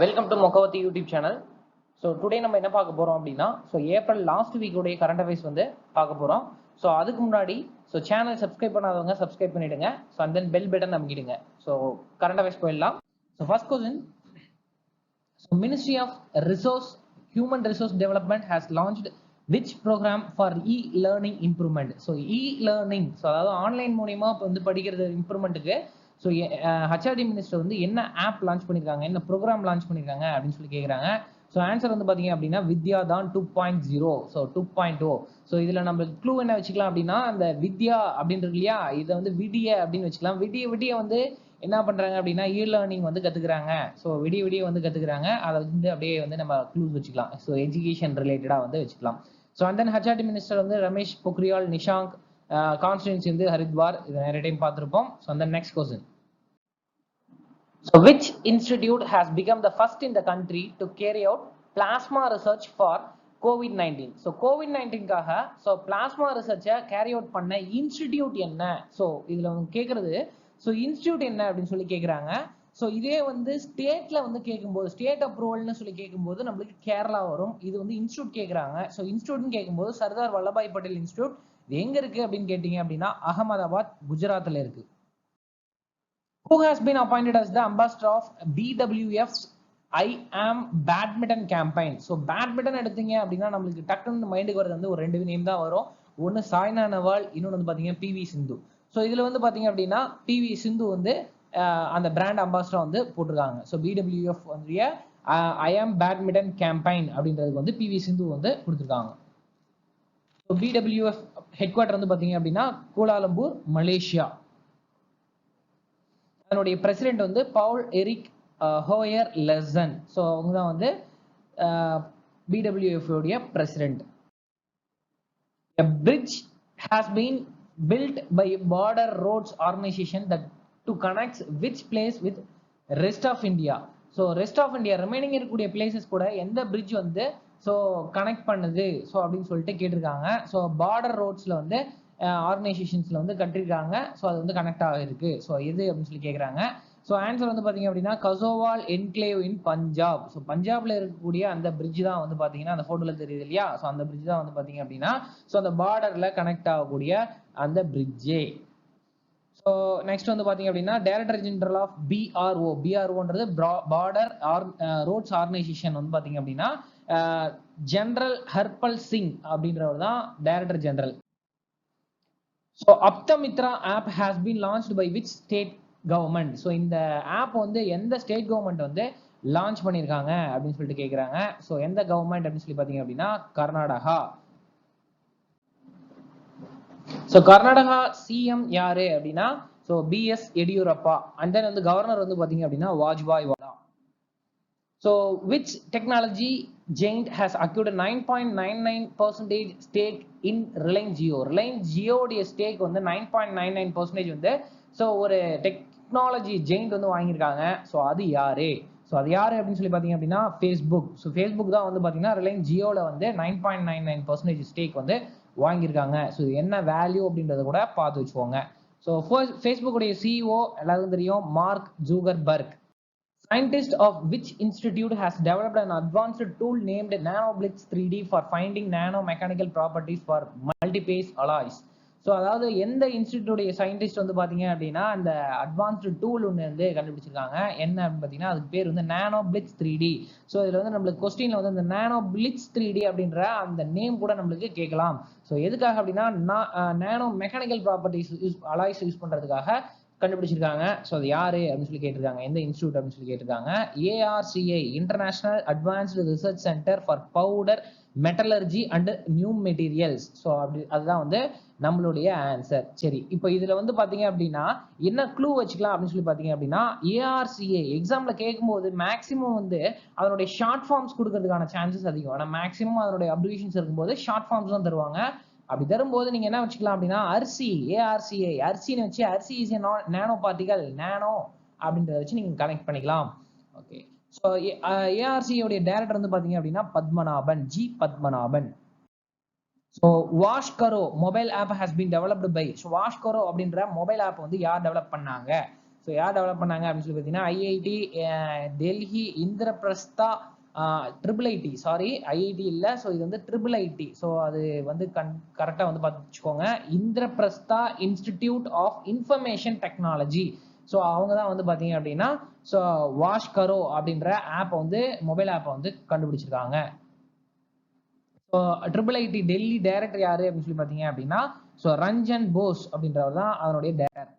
Welcome to மொக்கவத்தி YouTube channel. So today நம்ம என்ன பார்க்க போகிறோம் அப்படின்னா, ஸோ ஏப்ரல் லாஸ்ட் வீக்குடைய கரண்ட் அஃபேர்ஸ் வந்து பார்க்க போகிறோம். ஸோ அதுக்கு முன்னாடி சேனல் சப்ஸ்கிரைப் பண்ணாதவங்க சப்ஸ்கிரைப் பண்ணிடுங்க. So and then bell button அமைக்கிடுங்க. ஸோ கரண்ட் அஃபேர்ஸ் போயிடலாம். So first question. So ministry of human resource development has launched which program for learning improvement. So learning, so அதாவது online மூலியமா வந்து படிக்கிறது இம்ப்ரூவ்மெண்ட்டுக்கு so HRD minister வந்து என்ன app launch பண்ணியிருக்காங்க, என்ன ப்ரோக்ராம் லான்ச் பண்ணியிருக்காங்க அப்படின்னு சொல்லி கேட்குறாங்க. ஸோ ஆன்சர் வந்து பார்த்தீங்க அப்படின்னா வித்யா தான் 2.0. ஸோ 2.0. ஸோ இதில் நம்ம க்ளூ என்ன வச்சுக்கலாம் அப்படின்னா, அந்த வித்யா அப்படின்றது இல்லையா, இதை வந்து விடிய அப்படின்னு வச்சுக்கலாம். விடிய வந்து என்ன பண்ணுறாங்க அப்படின்னா லேர்னிங் வந்து கற்றுக்குறாங்க. ஸோ விடிய வந்து கற்றுக்குறாங்க. அதை வந்து அப்படியே வந்து நம்ம க்ளூஸ் வச்சுக்கலாம். ஸோ எஜுகேஷன் ரிலேட்டடாக வந்து வச்சுக்கலாம். So and then HRD minister வந்து ரமேஷ் பொக்ரியால் நிஷாங்க், கான்ஸ்டிடன்சி வந்து ஹரித்வார். இதை நிறைய டைம் பார்த்துருப்போம். ஸோ அந்த next question. So which institute has become the first in the country to carry out plasma research for COVID-19? So COVID-19காக so plasma research carry out பண்ண institute என்ன? So இதுல கேக்குறது so இன்ஸ்டிடியூட் என்ன அப்படின்னு சொல்லி கேக்குறாங்க. ஸோ இதே வந்து ஸ்டேட்ல வந்து கேட்கும்போது ஸ்டேட் அப்ரூவல்னு சொல்லி கேட்கும்போது நம்மளுக்கு கேரளா வரும். இது வந்து இன்ஸ்டியூட் கேட்குறாங்க. ஸோ இன்ஸ்டியூட்னு கேட்கும்போது சர்தார் வல்லபாய் பட்டேல் இன்ஸ்டியூட். இது எங்க இருக்கு அப்படின்னு கேட்டீங்க அப்படின்னா அகமதாபாத், குஜராத்ல இருக்கு. Who has been appointed as the ambassador of BWF's I Am Badminton campaign? So badminton எடுத்தீங்க அப்படின்னா நம்மளுக்கு டக்குன்னு மைண்டுக்கு வரது வந்து ஒரு ரெண்டு நேம் தான் வரும். ஒன்று சாய்னா நேவால், இன்னொன்று வந்து பார்த்தீங்கன்னா பிவி சிந்து. ஸோ இதில் வந்து பார்த்தீங்க அப்படின்னா பிவி சிந்து வந்து அந்த பிராண்ட் அம்பாசிடர் வந்து போட்டிருக்காங்க. ஸோ பிடபிள்யூஎஃப் வந்து ஐ ஆம் பேட்மிண்டன் கேம்பெயின் அப்படின்றதுக்கு வந்து பிவி சிந்து வந்து கொடுத்துருக்காங்க. ஸோ பிடபிள்யூஎஃப் ஹெட் குவார்டர் வந்து பார்த்தீங்க அப்படின்னா கோலாலம்பூர், மலேசியா. அதனுடைய பிரசிடென்ட் வந்து Poul Erik Hoyer Larsen. So அவங்க தான் வந்து பிடபிள்யூஎஃப் உடைய president. A bridge has been built by Border Roads Organization that to connect which place with rest of India. So rest of India remaining இருக்கக்கூடிய places கூட எந்த bridge வந்து so connect பண்ணுது so அப்படின்னு சொல்லிட்டு கேட்டிருக்காங்க. ஸோ பார்டர் ரோட்ஸ்ல வந்து ஆர்கனைசேஷன்ஸ்ல வந்து கட்டிருக்காங்க. ஸோ அது வந்து கனெக்ட் ஆகிருக்கு. ஸோ எது அப்படின்னு சொல்லி கேட்குறாங்க. ஸோ ஆன்சர் வந்து பார்த்தீங்க அப்படின்னா கசோவால் என்க்ளேவ் இன் பஞ்சாப். ஸோ பஞ்சாப்ல இருக்கக்கூடிய அந்த பிரிட்ஜ் தான் வந்து பார்த்தீங்கன்னா அந்த ஃபோட்டோல தெரியுது இல்லையா. ஸோ அந்த பிரிட்ஜ் தான் வந்து பார்த்தீங்க அப்படின்னா ஸோ அந்த பார்டர்ல கனெக்ட் ஆகக்கூடிய அந்த பிரிட்ஜே. ஸோ நெக்ஸ்ட் வந்து பார்த்தீங்க அப்படின்னா டைரக்டர் ஜெனரல் ஆஃப் பிஆர்ஓன்றது பார்டர் ரோட்ஸ் ஆர்கனைசேஷன் வந்து பார்த்தீங்க அப்படின்னா ஜெனரல் ஹர்பல் சிங் அப்படின்றவர் தான் director general. So Aaptamitra app has been launched by which state government. So இந்த ஆப் வந்து எந்த ஸ்டேட் கவர்மெண்ட் வந்து லான்ச் பண்ணியிருக்காங்க அப்படின்னு சொல்லிட்டு கேட்குறாங்க. ஸோ எந்த கவர்மெண்ட் அப்படின்னு சொல்லி பார்த்தீங்க அப்படின்னா கர்நாடகா. ஸோ கர்நாடகா சிஎம் யாரு அப்படின்னா so BS Yediyurappa. And then வந்து கவர்னர் வந்து பார்த்தீங்க அப்படின்னா Vajubhai Vala. So which technology giant has acquired 9.99% stake in Reliance Jio. Reliance Jio உடைய ஸ்டேக் வந்து 9.99% வந்து ஸோ ஒரு டெக்னாலஜி ஜெயிண்ட் வந்து வாங்கியிருக்காங்க. ஸோ அது யாரு? ஸோ அது யாரு அப்படின்னு சொல்லி பார்த்தீங்க அப்படின்னா ஃபேஸ்புக். ஸோ ஃபேஸ்புக் தான் வந்து பார்த்தீங்கன்னா ரிலையன்ஸ் ஜியோவில் வந்து 9.99% ஸ்டேக் வந்து வாங்கியிருக்காங்க. ஸோ இது என்ன வேல்யூ அப்படின்றத கூட பார்த்து வச்சுக்கோங்க. ஸோ ஃபேஸ்புக் உடைய சிஇஓ எல்லாருக்கும் தெரியும், mark Zuckerberg. Scientist of which institute has developed an advanced tool named NanoBlitz 3D for finding nanomechanical properties for multi-phase alloys. So அதாவது எந்த இன்ஸ்டிடியூட் சயின்டிஸ்ட் வந்து பார்த்தீங்க அப்படின்னா அந்த அட்வான்ஸ்டு டூல் ஒன்று வந்து கண்டுபிடிச்சிருக்காங்க. என்ன அப்படின்னு பார்த்தீங்கன்னா அதுக்கு பேர் வந்து NanoBlitz 3D. ஸோ இதில் வந்து நம்மளுக்கு கொஸ்டின்ல வந்து இந்த NanoBlitz 3D அப்படின்ற அந்த நேம் கூட நம்மளுக்கு கேட்கலாம். ஸோ எதுக்காக அப்படின்னா நானோ மெக்கானிக்கல் ப்ராப்பர்ட்டிஸ் அலாய்ஸ் யூஸ் பண்ணுறதுக்காக கண்டுபிடிச்சிருக்காங்க. ஸோ அது யாரு அப்படின்னு சொல்லி கேட்டிருக்காங்க, எந்த இன்ஸ்டியூட் அப்படின்னு சொல்லி கேட்டிருக்காங்க. ARCI international advanced research centre for powder metallurgy and new materials. So அப்படி அதுதான் வந்து நம்மளுடைய ஆன்சர். சரி, இப்போ இதுல வந்து பாத்தீங்க அப்படின்னா என்ன க்ளூ வச்சுக்கலாம் அப்படின்னு சொல்லி பாத்தீங்க அப்படின்னா ARCI எக்ஸாம்ல கேட்கும்போது மேக்சிமம் வந்து அதனுடைய ஷார்ட் ஃபார்ம்ஸ் கொடுக்கறதுக்கான சான்சஸ் அதிகம். ஆனால் மேக்சிமம் அதனுடைய அப்ரிவேஷன்ஸ் இருக்கும்போது ஷார்ட் ஃபார்ம்ஸ் தான் தருவாங்க. அப்படி தரும்போது நீங்க என்ன வச்சுக்கலாம் அப்படின்னா ARCI அரிசின்னு வச்சு அரிசி இஸ் நானோ பார்ட்டிகல் நானோ அப்படின்றத வச்சு நீங்க கனெக்ட் பண்ணிக்கலாம். ஓகே, ஸோ ARCI உடைய டைரக்டர் வந்து பாத்தீங்க அப்படின்னா Padmanabhan, G Padmanabhan. So Washkaro mobile app has been developed by. So Washkaro அப்படின்ற மொபைல் ஆப் வந்து யார் டெவலப் பண்ணாங்க? ஸோ யார் டெவலப் பண்ணாங்க அப்படின்னு சொல்லி பார்த்தீங்கன்னா IIT Delhi Indraprastha triple IT sorry IIT இல்லை, ஸோ இது வந்து ட்ரிபிள் ஐடி. ஸோ அது வந்து கரெக்டாக வந்து பார்த்துச்சுக்கோங்க. Indraprastha institute of information technology. So அவங்க தான் வந்து பார்த்தீங்க அப்படின்னா ஸோ வாஷ் கரோ அப்படின்ற ஆப்பை வந்து மொபைல் ஆப்பை வந்து கண்டுபிடிச்சிருக்காங்க. So triple ID Delhi director யாரு அப்படின்னு சொல்லி பார்த்தீங்க அப்படின்னா ஸோ ரஞ்சன் போஸ் அப்படின்றவர் தான் அதனுடைய director.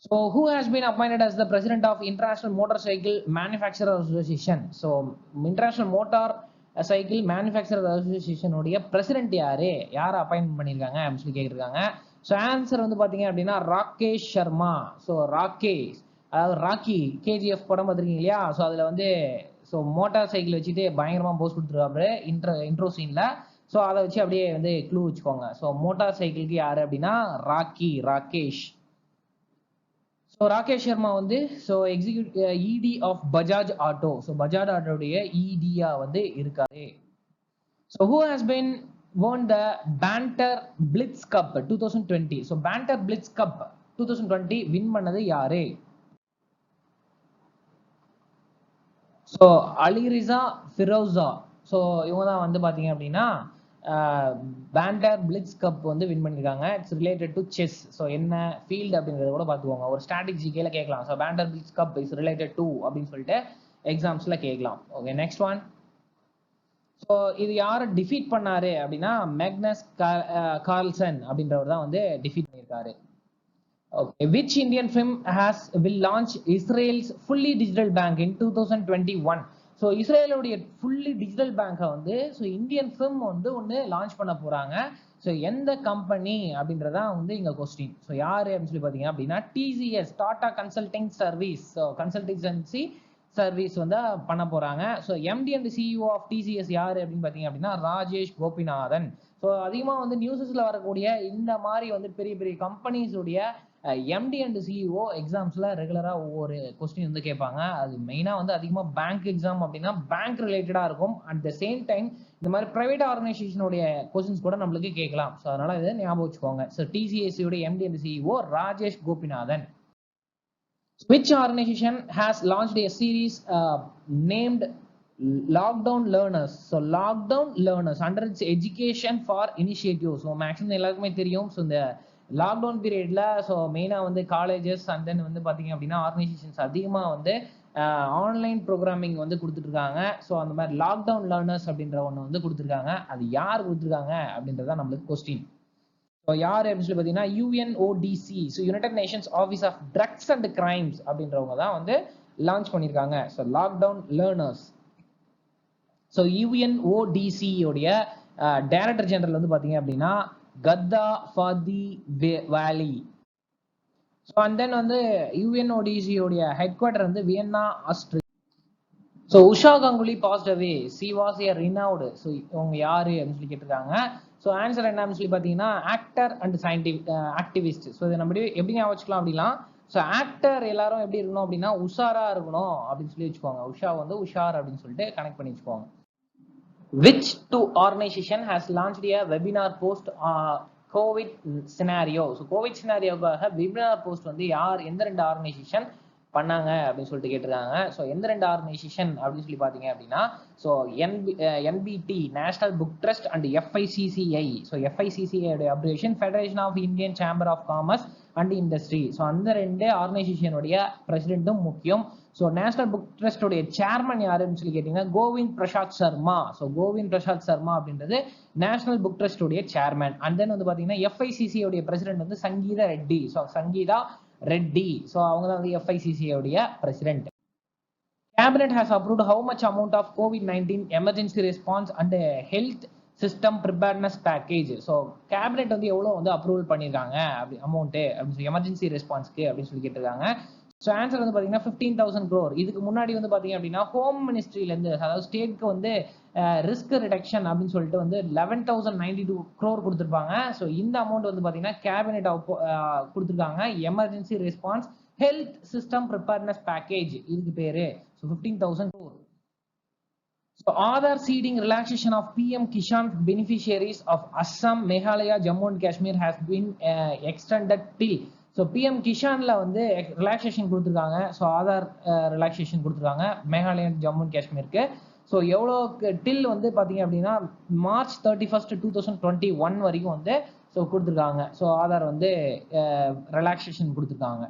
So who has been appointed as the president of International Motorcycle Manufacturer Association? So International Motorcycle Manufacturer Association உடைய பிரசிடென்ட் யாரை அப்பாயின்ட் பண்ணியிருக்காங்க அப்படின்னு சொல்லி கேட்டிருக்காங்க. ஸோ ஆன்சர் வந்து பார்த்தீங்க அப்படின்னா ராகேஷ் சர்மா. ஸோ ராகேஷ் அதாவது ராக்கி கேஜிஎஃப் படம் பார்த்துருக்கீங்க இல்லையா? ஸோ அதில் வந்து ஸோ மோட்டார் சைக்கிள் வச்சுட்டு பயங்கரமாக போஸ் கொடுத்துருக்காரு இன்ட்ரோ சீனில். ஸோ அதை வச்சு அப்படியே வந்து க்ளூ வச்சுக்கோங்க. ஸோ மோட்டார் சைக்கிளுக்கு யார் அப்படின்னா ராகேஷ். ஸோ ராகேஷ் சர்மா வந்து so ED of Bajaj auto. So Bajaj ஆட்டோடைய இடியா வந்து இருக்காரு. So who has been won the Banter Blitz Cup 2020. So Banter Blitz Cup 2020 win பண்ணது யாரு? So Ali Riza Firoz Shah. ஸோ இவங்க தான் வந்து பார்த்தீங்க அப்படின்னா பேண்டர் பிளிட்ஸ் கப் வந்து வின் பண்ணியிருக்காங்க. It's related to chess. So என்ன ஃபீல்டு அப்படின்றத கூட பார்த்துக்கோங்க. ஒரு ஸ்ட்ராட்டஜி கீழே கேட்கலாம். So panther blitz cup is related to அப்படின்னு சொல்லிட்டு எக்ஸாம்ஸ்ல கேட்கலாம். Okay, next one. ஸோ இது யாரை டிஃபீட் பண்ணாரு அப்படின்னா மேக்னஸ் கார்ல்சன் அப்படின்றவர் தான் வந்து டிஃபீட் பண்ணியிருக்காரு. Okay, which Indian firm will launch Israel's fully digital bank in 2021? So இஸ்ரேலுடைய ஃபுல்லி டிஜிட்டல் பேங்கை வந்து ஸோ இந்தியன் ஃபிர்ம் வந்து ஒன்று லான்ச் பண்ண போகிறாங்க. ஸோ எந்த கம்பெனி அப்படின்றதான் வந்து இங்கே கொஸ்டின். ஸோ யார் அப்படின்னு சொல்லி பார்த்தீங்க அப்படின்னா TCS Tata consulting service. So consultancy service வந்து பண்ண போகிறாங்க. So MD and CEO of TCS யார் அப்படின்னு பார்த்தீங்க அப்படின்னா ராஜேஷ் கோபிநாதன். ஸோ அதிகமாக வந்து நியூஸஸில் வரக்கூடிய இந்த மாதிரி வந்து பெரிய பெரிய கம்பெனிஸுடைய எம்டி அண்ட் சிஇஓ எக்ஸாம்ஸ்ல ரெகுலரா ஒவ்வொரு கொஸ்டின் வந்து கேட்பாங்க. அது மெயினா வந்து அதிகமா பேங்க் எக்ஸாம் அப்படின்னா பேங்க் ரிலேட்டடா இருக்கும். அட் த சேம் டைம் இந்த மாதிரி பிரைவேட் ஆர்கனைசேஷனுடைய கொஸ்டின்ஸ் கூட நம்மளுக்கு கேட்கலாம். ஸோ அதனால இதை ஞாபகம் வச்சுக்கோங்க. ஸோ டிசிஎஸ்சியோட MD and CEO Rajesh Gopinathan. Which organization has launched a series named Lockdown Learners? So Lockdown Learners under its education for initiative. So maximum எல்லாருக்குமே தெரியும். ஸோ இந்த லாக்டவுன் பீரியட்ல ஸோ மெயினாக வந்து காலேஜஸ் அண்ட் தென் வந்து பார்த்தீங்க அப்படின்னா ஆர்கனைசேஷன்ஸ் அதிகமாக வந்து ஆன்லைன் ப்ரோக்ராமிங் வந்து கொடுத்துட்ருக்காங்க. ஸோ அந்த மாதிரி லாக்டவுன் லேர்னர்ஸ் அப்படின்ற ஒன்று வந்து கொடுத்துருக்காங்க. அது யார் கொடுத்துருக்காங்க அப்படின்றதான் நம்மளுக்கு கொஸ்டின். ஸோ யார் அப்படின்னு சொல்லி பார்த்தீங்கன்னா UNODC. So United Nations office of drugs and crimes அப்படின்றவங்க தான் வந்து லான்ச் பண்ணியிருக்காங்க. So lockdown learners. ஸோ யுஎன்ஓடிசியோடைய டைரக்டர் ஜெனரல் வந்து பார்த்தீங்க அப்படின்னா கத்தா ஃபாதி வேலி. ஸோ அண்ட் தென் வந்து யுஎன்ஓடிசியோடைய ஹெட் குவார்டர் வந்து Vienna Austria. So Usha Ganguly past away. C was a renowned. So இவங்க யாரு அப்படின்னு சொல்லி கேட்டிருக்காங்க. ஸோ ஆன்சர் என்னன்னு சொல்லி பார்த்தீங்கன்னா actor and scientific activist. So இதை நம்ம எப்படி ஞாபகம் வச்சுக்கலாம் அப்படின்னா ஸோ ஆக்டர் எல்லாரும் எப்படி இருக்கணும் அப்படின்னா உஷாரா இருக்கணும் அப்படின்னு சொல்லி வச்சுக்கோங்க. உஷா வந்து உஷார் அப்படின்னு சொல்லிட்டு கனெக்ட் பண்ணி வச்சுக்கோங்க. Which two organization has launched a webinar post COVID scenario? So COVID scenarioக்காக webinar post வந்து யார் எந்த ரெண்டு ஆர்கனைசேஷன் பண்ணாங்க அப்படின்னு சொல்லிட்டு கேட்டிருக்காங்க. ஸோ எந்த ரெண்டு ஆர்கனைசேஷன் அப்படின்னு சொல்லி பார்த்தீங்க அப்படின்னா so NBT national book trust and FICCI. So FICCI abbreviation federation of Indian chamber of commerce and industry. So அந்த ரெண்டு ஆர்கனைசேஷனுடைய பிரசிடென்ட்டும் முக்கியம். ஸோ நேஷனல் புக் ட்ரஸ்டோடைய சேர்மன் யாருன்னு சொல்லி கேட்டீங்கன்னா கோவிந்த் பிரசாத் சர்மா. ஸோ கோவிந்த் பிரசாத் சர்மா அப்படின்றது நேஷனல் புக் ட்ரஸ்டோடைய சேர்மன். அண்ட் தென் வந்து பார்த்தீங்கன்னா எஃப்ஐசிசியோடைய பிரசிடென்ட் வந்து சங்கீதா ரெட்டி. ஸோ சங்கீதா ரெட்டி. ஸோ அவங்க தான் வந்து எஃப்ஐசிசியோடைய president. Cabinet has approved how much amount of COVID-19 emergency response and health system preparedness package. So cabinet வந்து எவ்வளோ வந்து அப்ரூவல் பண்ணியிருக்காங்க அப்படி அமௌண்ட்டு அப்படின்னு சொல்லி எமர்ஜென்சி ரெஸ்பான்ஸ்க்கு அப்படின்னு சொல்லி கேட்டிருக்காங்க. ஸோ ஆன்சர் வந்து பார்த்தீங்கன்னா 15,000 crore. இதுக்கு முன்னாடி வந்து பார்த்தீங்க அப்படின்னா ஹோம் மினிஸ்ட்ரியிலேருந்து அதாவது ஸ்டேட்க்கு வந்து ரிஸ்க் ரிடக்ஷன் அப்படின்னு சொல்லிட்டு வந்து 11,092 crore கொடுத்துருப்பாங்க. ஸோ இந்த அமௌண்ட் வந்து பார்த்தீங்கன்னா கேபினெட் கொடுத்துருக்காங்க. Emergency response health system preparedness package இதுக்கு பேரு. So 15,000 crore. So Aadhaar seeding relaxation of PM Kishan beneficiaries of Assam, Meghalaya, Jammu and Kashmir has been extended till. So so PM கிஷான்ல வந்து relaxation கொடுத்துருக்காங்க. So Aadhaar relaxation கொடுத்துருக்காங்க Meghalaya, Jammu and காஷ்மீருக்கு. So எவ்வளோ till வந்து பார்த்தீங்க அப்படின்னா March 31, 2021 வரைக்கும் வந்து ஸோ கொடுத்துருக்காங்க. ஸோ ஆதார் வந்து ரிலாக்ஸேஷன் கொடுத்துருக்காங்க.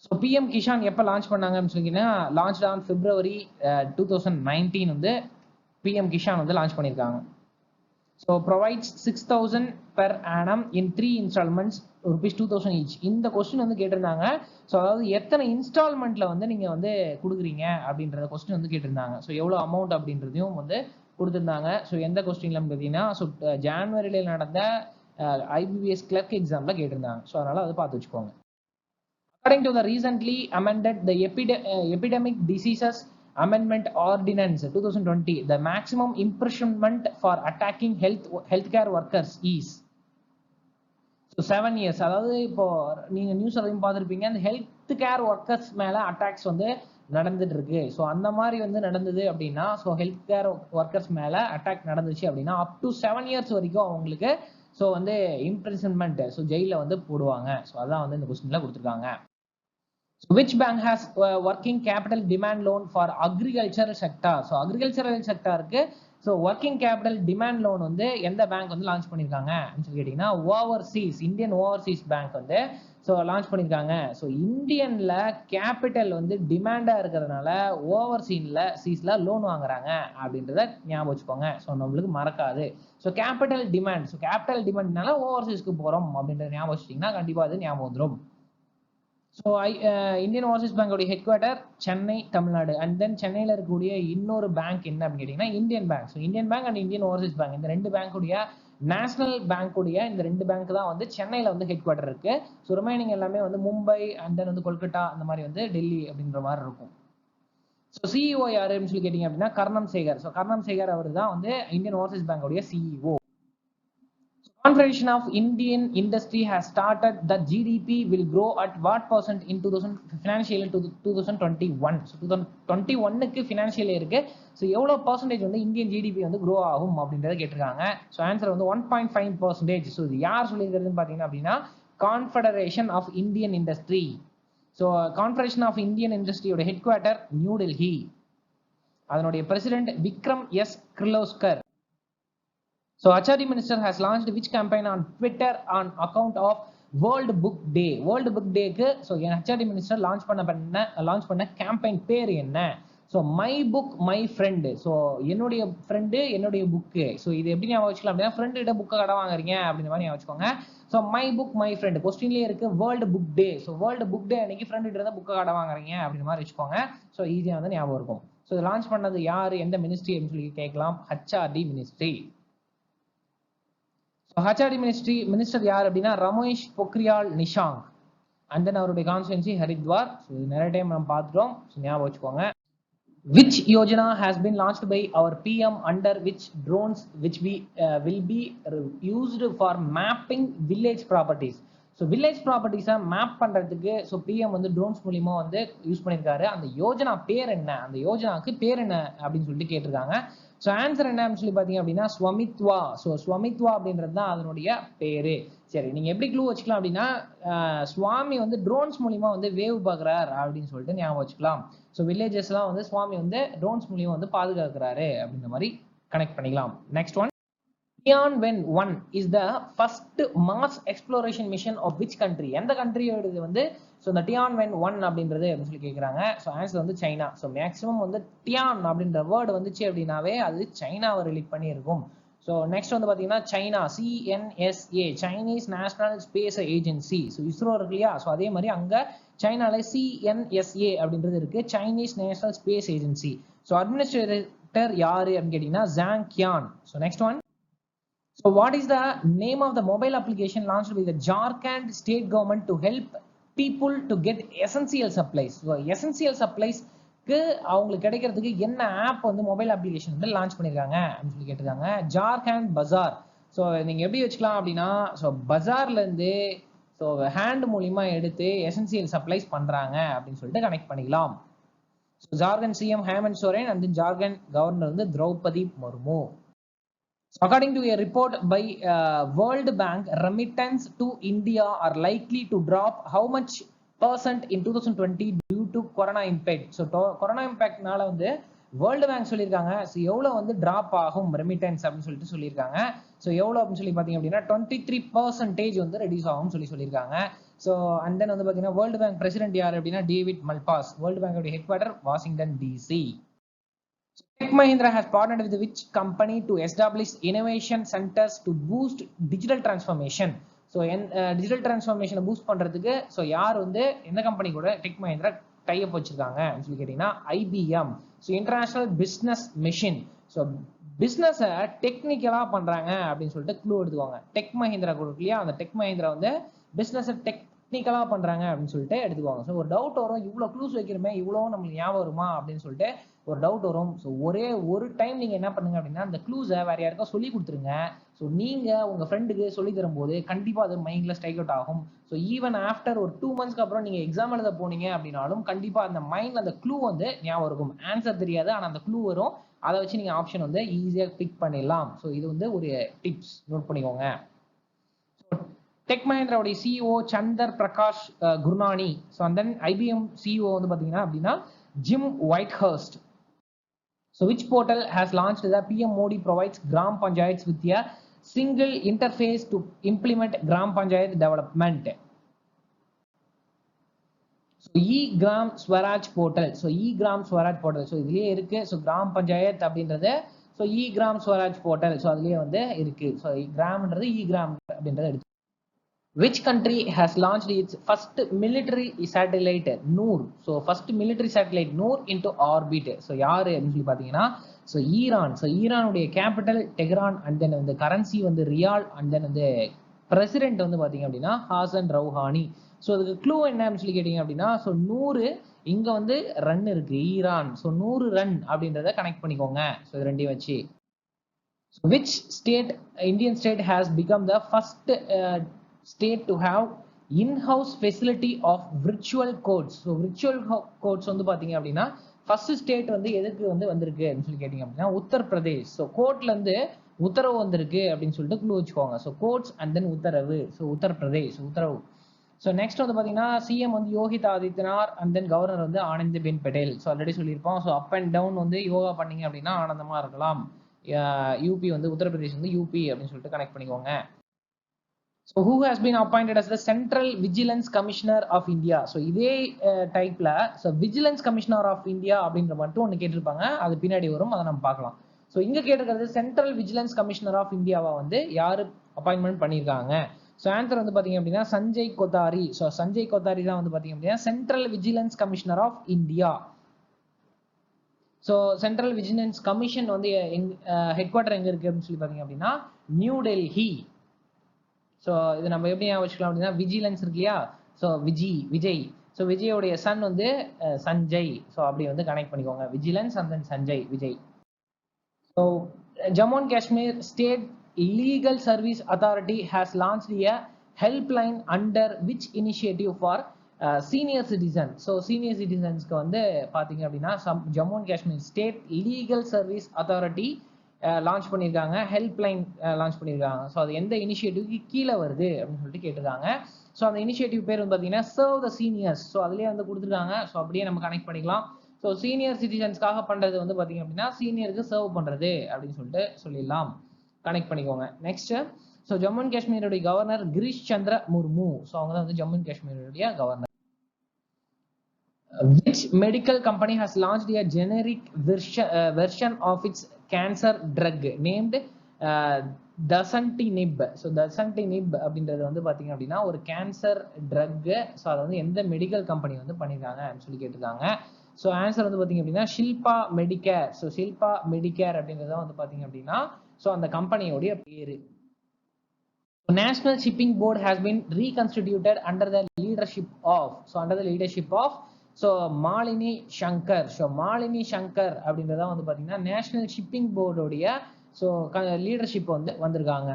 ஸோ பிஎம் கிஷான் எப்போ லான்ச் பண்ணாங்க அப்படின்னு சொன்னீங்கன்னா லான்ச் ஆன் February 2019 வந்து பிஎம் கிஷான் வந்து லான்ச் பண்ணியிருக்காங்க. So provides 6,000 per annum in 3 installments ₹2,000 each. இந்த கொஸ்டின் வந்து கேட்டிருந்தாங்க. ஸோ அதாவது எத்தனை இன்ஸ்டால்மெண்ட்ல வந்து நீங்க வந்து கொடுக்குறீங்க அப்படின்றத கொஸ்டின் வந்து கேட்டிருந்தாங்க. ஸோ எவ்வளோ அமௌண்ட் அப்படின்றதையும் வந்து கொடுத்துருந்தாங்க. ஸோ எந்த கொஸ்டின்ல பார்த்தீங்கன்னா ஸோ ஜான்வரியில நடந்த IBPS கிளர்க் எக்ஸாம்ல கேட்டிருந்தாங்க. ஸோ அதனால அதை பார்த்து வச்சுக்கோங்க. According to the recently amended the Epidemic Diseases Amendment Ordinance 2020, the maximum imprisonment for attacking healthcare workers is so 7 years. அதாவது இப்போ நீங்க நியூஸ் அதையும் பார்த்துருப்பீங்க, அந்த ஹெல்த் கேர் ஒர்க்கர்ஸ் மேல அட்டாக்ஸ் வந்து நடந்துட்டு இருக்கு. ஸோ அந்த மாதிரி வந்து நடந்தது அப்படின்னா ஸோ ஹெல்த் கேர் ஒர்க்கர்ஸ் மேல அட்டாக் நடந்துச்சு அப்படின்னா up to 7 years வரைக்கும் அவங்களுக்கு ஸோ வந்து இம்ப்ரிசன்மெண்ட் ஸோ ஜெயில வந்து போடுவாங்க. ஸோ அதான் வந்து இந்த கொஸ்டின்ல கொடுத்துருக்காங்க. So which bank has working capital demand loan for agricultural sector? So agricultural sector-க்கு so working capital demand loan வந்து எந்த பேங்க் வந்து லான்ச் பண்ணிருக்காங்க அப்படின்னு சொல்லி கேட்டீங்கன்னா ஓவர்சீஸ் இந்தியன் ஓவர்சீஸ் பேங்க் வந்து ஸோ லான்ச் பண்ணியிருக்காங்க. ஸோ இந்தியன்ல கேபிட்டல் வந்து டிமாண்டா இருக்கிறதுனால ஓவர்சீஸ்ல லோன் வாங்குறாங்க அப்படின்றத ஞாபகம் வச்சுக்கோங்க. ஸோ நம்மளுக்கு மறக்காது. ஸோ கேபிட்டல் டிமாண்ட்னால ஓவர்சீஸ்க்கு போறோம் அப்படின்றத ஞாபகம் வச்சுட்டீங்கன்னா கண்டிப்பா அது ஞாபகம் வந்துடும். ஸோ இந்தியன் ஓவர்சீஸ் பேங்கோடைய head quarter Chennai, Tamil Nadu. And then சென்னையில் இருக்கக்கூடிய இன்னொரு பேங்க் என்ன அப்படின்னு கேட்டிங்கன்னா Indian bank. So Indian bank and Indian overseas bank இந்த ரெண்டு பேங்க்குடைய நேஷனல் பேங்க்குடைய இந்த ரெண்டு பேங்க் தான் வந்து சென்னையில் வந்து ஹெட் குவார்ட்டர் இருக்கு. ஸோ ரிமைனிங் எல்லாமே வந்து மும்பை அண்ட் தென் வந்து கொல்கட்டா அந்த மாதிரி வந்து டெல்லி அப்படின்ற மாதிரி இருக்கும். ஸோ சிஇஓ யாரு அப்படின்னு சொல்லி கேட்டிங்க அப்படின்னா கர்ணம் சேகர். ஸோ கர்ணம் சேகர் அவர் தான் வந்து இந்தியன் ஓவர்சீஸ் பேங்கோடைய CEO. Confederation of Indian Industry has started that GDP will grow at what percent in financial year 2021. So 2021க்கு financial yearக்கு ஸோ எவ்வளோ பர்சன்டேஜ் வந்து இந்தியன் ஜிடிபி வந்து க்ரோ ஆகும் அப்படின்றத கேட்டிருக்காங்க. ஸோ ஆன்சர் வந்து 1.5%. ஸோ இது யார் சொல்லியிருக்கிறதுன்னு பார்த்தீங்கன்னா அப்படின்னா confederation of Indian industry. So confederation of Indian இண்டஸ்ட்ரியோட ஹெட் குவார்ட்டர் நியூ டெல்லி. அதனுடைய president Vikram S Kirloskar. So HRD Minister has launched which campaign on Twitter on account of World Book Day? World Book Day-க்கு so HRD Minister launch பண்ண campaign பேர் என்ன? So my book my friend. So என்னுடைய friend என்னுடைய book. So இது எப்படி ஞாபகம் வச்சுக்கலாம் அப்படின்னா ஃப்ரெண்டு கிட்ட புக்கை கடை வாங்குறீங்க அப்படின்ற மாதிரி ஞாபகம் வச்சுக்கோங்க. So my book my friend கொஸ்டின்லேயே இருக்கு world book day. So world book day அன்னைக்கு ஃப்ரெண்டு கிட்ட தான் புக்கை கடை வாங்குறீங்க அப்படின்ற மாதிரி வச்சுக்கோங்க. ஸோ ஈஸியாக வந்து ஞாபகம் இருக்கும். ஸோ இது லான்ச் பண்ணது யார், எந்த மினிஸ்ட்ரி அப்படின்னு சொல்லி கேட்கலாம். HRD ministry. So HRD minister யார் அப்படின்னா ரமேஷ் பொக்ரியால் நிஷாங்க். அண்ட் தென் அவருடைய கான்ஸ்டிடுவன்சி ஹரித்வார். ஸோ இது நிறைய டைம் நம்ம பார்த்துட்டோம். ஸோ ஞாபகம் வச்சுக்கோங்க. Which yojana has been launched by our PM under which drones will be used for mapping village properties? So village ப்ராப்பர்ட்டிஸை மேப் பண்ணுறதுக்கு ஸோ பிஎம் வந்து ட்ரோன்ஸ் மூலியமா வந்து யூஸ் பண்ணியிருக்காரு. அந்த யோஜனா பேர் என்ன, அந்த யோஜனாவுக்கு பேர் என்ன அப்படின்னு சொல்லிட்டு கேட்டிருக்காங்க. ஸோ ஆன்சர் என்ன அப்படின்னு சொல்லி பார்த்தீங்க அப்படின்னா ஸ்வமித்வா. ஸோ ஸ்வமித்வா அப்படின்றது தான் அதனுடைய பேரு. சரி, நீங்க எப்படி க்ளூ வச்சுக்கலாம் அப்படின்னா சுவாமி வந்து ட்ரோன்ஸ் மூலியமா வந்து வேவ் பார்க்குறார் அப்படின்னு சொல்லிட்டு ஞாபகம் வச்சுக்கலாம். ஸோ வில்லேஜஸ்லாம் வந்து சுவாமி வந்து ட்ரோன்ஸ் மூலியமா வந்து பாதுகாக்கிறாரு அப்படின்ற மாதிரி கனெக்ட் பண்ணிக்கலாம். Next one, Tianwen-1 is the first Mars exploration mission of which country? எந்த கண்ட்ரியோடது வந்து ஸோ இந்த Tianwen-1 அப்படின்றது அப்படின்னு சொல்லி கேட்குறாங்க. ஸோ ஆன்சர் வந்து சைனா. ஸோ மேக்ஸிமம் வந்து டியான் அப்படின்ற வேர்டு வந்துச்சு அப்படின்னாவே அது சைனாவை ரிலீட் பண்ணி இருக்கும். ஸோ நெக்ஸ்ட் வந்து பார்த்தீங்கன்னா China CNSA Chinese national space agency. So ISRO இருக்கு இல்லையா, ஸோ அதே மாதிரி அங்கே சைனால CNSA அப்படின்றது இருக்கு, Chinese national space agency. So administrator யாரு அப்படின்னு கேட்டீங்கன்னா Zhang Kejian. So next one, so what is the name of the mobile application launched by the Jharkhand state government to help people to get essential supplies? So essential supplies க்கு அவங்களுக்கு கிடைக்கிறதுக்கு என்ன app வந்து mobile application வந்து launch பண்ணிருக்காங்க அப்படின்னு சொல்லி கேட்டிருக்காங்க. ஜார்க்கண்ட் பஜார். ஸோ நீங்க எப்படி வச்சுக்கலாம் அப்படின்னா ஸோ பஜார்ல இருந்து ஸோ ஹேண்ட் மூலியமா எடுத்து எசென்சியல் சப்ளைஸ் பண்றாங்க அப்படின்னு சொல்லிட்டு கனெக்ட் பண்ணிக்கலாம். So Jharkhand CM Hemant Soren and Jharkhand governor வந்து Draupadi Murmu. So According to a report by World Bank, remittance to India are likely to drop how much percent in 2020 due to corona impact. So corona impactனால வந்து world bank சொல்லியிருக்காங்க so எவ்வளோ வந்து drop ஆகும் remittance அப்படின்னு சொல்லிட்டு சொல்லியிருக்காங்க. So எவ்வளோ அப்படின்னு சொல்லி பார்த்தீங்க அப்படின்னா 23% வந்து ரெடியூஸ் ஆகும்னு சொல்லியிருக்காங்க. ஸோ அண்ட் தென் வந்து பார்த்தீங்கன்னா வேர்ல்டு பேங்க் பிரசிடென்ட் யார் அப்படின்னா டேவிட் மல்பாஸ். வேர்ல்டு பேங்கோட head quarter Washington DC. Tech Mahindra has partnered with which company to establish innovation centers to boost digital transformation? So digital transformation boost பண்றதுக்கு so யார் வந்து எந்த company கூட tech Mahindra type வச்சிருக்காங்க அப்படின்னு சொல்லி கேட்டீங்கன்னா IBM. So international business machine. So பிஸ்னஸை டெக்னிக்கலா பண்றாங்க அப்படின்னு சொல்லிட்டு க்ளூ எடுத்துவாங்க. டெக் மஹிந்திரா கூட இல்லையா, அந்த டெக் மஹிந்திரா வந்து பிஸ்னஸை டெக்னிக்கலா பண்றாங்க அப்படின்னு சொல்லிட்டு எடுத்துக்குவாங்க. ஸோ ஒரு டவுட் வரும், இவ்வளோ க்ளூஸ் வைக்கிறமே இவ்வளோ நம்மளுக்கு ஞாபகம் வருமா அப்படின்னு சொல்லிட்டு ஒரு டவுட் வரும். ஸோ ஒரே ஒரு டைம் நீங்க என்ன பண்ணுங்க அப்படின்னா அந்த க்ளூஸை வேற யாருக்கா சொல்லி கொடுத்துருங்க. ஸோ நீங்க உங்க ஃப்ரெண்டுக்கு சொல்லி தரும்போது கண்டிப்பா அது மைண்ட்ல ஸ்ட்ரைக் அவுட் ஆகும். ஸோ ஈவன் ஆஃப்டர் ஒரு 2 months அப்புறம் நீங்க எக்ஸாம் எழுத போனீங்க அப்படின்னாலும் கண்டிப்பா அந்த மைண்ட்ல அந்த க்ளூ வந்து ஞாபகம் இருக்கும். ஆன்சர் தெரியாது, ஆனால் அந்த க்ளூ வரும். அதை வச்சு நீங்க ஆப்ஷன் வந்து ஈஸியா பிக் பண்ணிடலாம். ஸோ இது வந்து ஒரு டிப்ஸ், நோட் பண்ணிக்கோங்க. டெக் மஹிந்திராவுடைய சிஇஓ சந்தர் பிரகாஷ் குர்னானி. ஸோ அந்த ஐபிஎம் சிஇஓ வந்து பாத்தீங்கன்னா அப்படின்னா Jim Whitehurst. So which portal has launched the PM Modi provides Gram Panchayats with a single interface to implement Gram Panchayat development? So e-Gram Swaraj portal. So e-Gram Swaraj portal. So இதுலயே இருக்கு. So Gram Panchayat அப்படின்றது so e-Gram Swaraj portal. So அதுலயே வந்து இருக்கு. So Gramன்றது e-Gram அப்படின்றது எடுத்து. Which country has launched its first military satellite Noor? So first military satellite Noor into orbit. So யாரு அப்படின்னு சொல்லி பாத்தீங்கன்னா so ஈரான். So ஈரானுடைய கேபிட்டல் டெஹ்ரான் அண்ட் தென் வந்து கரன்சி வந்து ரியால் அண்ட் தென் வந்து பிரசிடென்ட் வந்து பாத்தீங்க அப்படின்னா ஹாசன் ரவுஹானி. ஸோ அதுக்கு க்ளூ என்ன அப்படின்னு சொல்லி கேட்டீங்க அப்படின்னா ஸோ 100 இங்க வந்து ரன் இருக்கு ஈரான். ஸோ 100 ரன் அப்படின்றத கனெக்ட் பண்ணிக்கோங்க. ஸோ இது ரெண்டையும் வச்சு which state Indian state has become the first state to have in-house facility of virtual courts? So virtual courts வந்து பாத்தீங்க அப்படின்னா ஃபர்ஸ்ட் ஸ்டேட் வந்து எதுக்கு வந்து வந்திருக்கு அப்படின்னு சொல்லி கேட்டீங்க அப்படின்னா உத்தரப்பிரதேஷ். ஸோ கோர்ட்ல இருந்து உத்தரவு வந்திருக்கு அப்படின்னு சொல்லிட்டு க்ளூ வச்சுக்கோங்க. ஸோ கோர்ட்ஸ் அண்ட் தென் உத்தரவு. ஸோ உத்தரப்பிரதேஷ் உத்தரவு. ஸோ நெக்ஸ்ட் வந்து பாத்தீங்கன்னா சிஎம் வந்து யோகித் ஆதித்யநாத் அண்ட் தென் கவர்னர் வந்து ஆனந்திபென் பட்டேல். ஸோ ஆல்ரெடி சொல்லியிருப்போம். ஸோ அப் அண்ட் டவுன் வந்து யோகா பண்ணீங்க அப்படின்னா ஆனந்தமா இருக்கலாம். யூபி வந்து உத்தரப்பிரதேஷ் வந்து யூபி அப்படின்னு சொல்லிட்டு கனெக்ட் பண்ணிக்கோங்க. So who has been appointed as the Central Vigilance Commissioner of India? So இதே டைப்ல so Vigilance Commissioner of India அப்படின்ற மட்டும் ஒன்று கேட்டிருப்பாங்க, அது பின்னாடி வரும், அதை நம்ம பார்க்கலாம். ஸோ இங்க கேட்டிருக்கிறது சென்ட்ரல் விஜிலன்ஸ் கமிஷனர் ஆஃப் இந்தியாவை வந்து யாரு அப்பாயின்மெண்ட் பண்ணியிருக்காங்க? ஸோ ஆன்சர் வந்து பாத்தீங்க அப்படின்னா சஞ்சய் கொத்தாரி. ஸோ சஞ்சய் கொத்தாரி தான் வந்து பாத்தீங்க அப்படின்னா central vigilance commissioner of India. So central vigilance commission வந்து ஹெட் குவார்டர் எங்க இருக்கு அப்படின்னு சொல்லி பாத்தீங்க அப்படின்னா நியூ டெல்லி. ஸோ இது நம்ம எப்படி வச்சுக்கலாம் அப்படின்னா விஜிலன்ஸ் இருக்கு இல்லையா, ஸோ விஜய். ஸோ விஜயோடைய சன் வந்து சஞ்சய். ஸோ அப்படி வந்து கனெக்ட் பண்ணிக்கோங்க. Vigilance and then Sanjay Vijay. So Jammu and Kashmir state legal service authority has launched a helpline under which initiative for senior citizen. So senior சிட்டிசன்ஸ்க்கு வந்து பார்த்தீங்க அப்படின்னா Jammu and Kashmir state legal service authority launch பண்ணியிருக்காங்க, ஹெல்ப்லைன் லான்ச் பண்ணியிருக்காங்க. So அது எந்த இனிஷியேட்டிவ்க்கு கீழே வருது அப்படின்னு சொல்லிட்டு கேட்டிருக்காங்க. ஸோ அந்த இனிஷியேட்டிவ் பேர் வந்து பார்த்தீங்கன்னா சர்வ் த சீனியர்ஸ். ஸோ அதுலேயே வந்து கொடுத்துருக்காங்க. ஸோ அப்படியே நம்ம கனெக்ட் பண்ணிக்கலாம். ஸோ சீனியர் சிட்டிசன்ஸ்க்காக பண்ணுறது வந்து பார்த்தீங்க அப்படின்னா சீனியருக்கு சர்வ் பண்ணுறது அப்படின்னு சொல்லிட்டு சொல்லிடலாம். கனெக்ட் பண்ணிக்கோங்க. நெக்ஸ்ட் ஸோ ஜம்மு அண்ட் காஷ்மீருடைய கவர்னர் கிரீஷ் சந்திர முர்மு. ஸோ அவங்க தான் வந்து ஜம்மு அண்ட் காஷ்மீருடைய governor. Which medical company has launched a generic version of its cancer drug named Dasatinib? So Dasatinib அப்படின்றது வந்து பாத்தீங்க அப்படின்னா ஒரு கேன்சர் ட்ரக். ஸோ அதை வந்து எந்த மெடிக்கல் கம்பெனி வந்து பண்ணியிருக்காங்க அப்படின்னு சொல்லி கேட்டிருக்காங்க. ஸோ ஆன்சர் வந்து பாத்தீங்க அப்படின்னா ஷில்பா மெடிகேர். ஸோ ஷில்பா மெடிகேர் அப்படின்றத வந்து பாத்தீங்க அப்படின்னா ஸோ அந்த கம்பெனியோடைய பேரு. National Shipping Board has been reconstituted under the leadership of so Malini Shankar. So Malini Shankar அப்படின்றத வந்து பாத்தீங்கன்னா நேஷனல் ஷிப்பிங் போர்டோடைய ஸோ லீடர்ஷிப் வந்து வந்திருக்காங்க.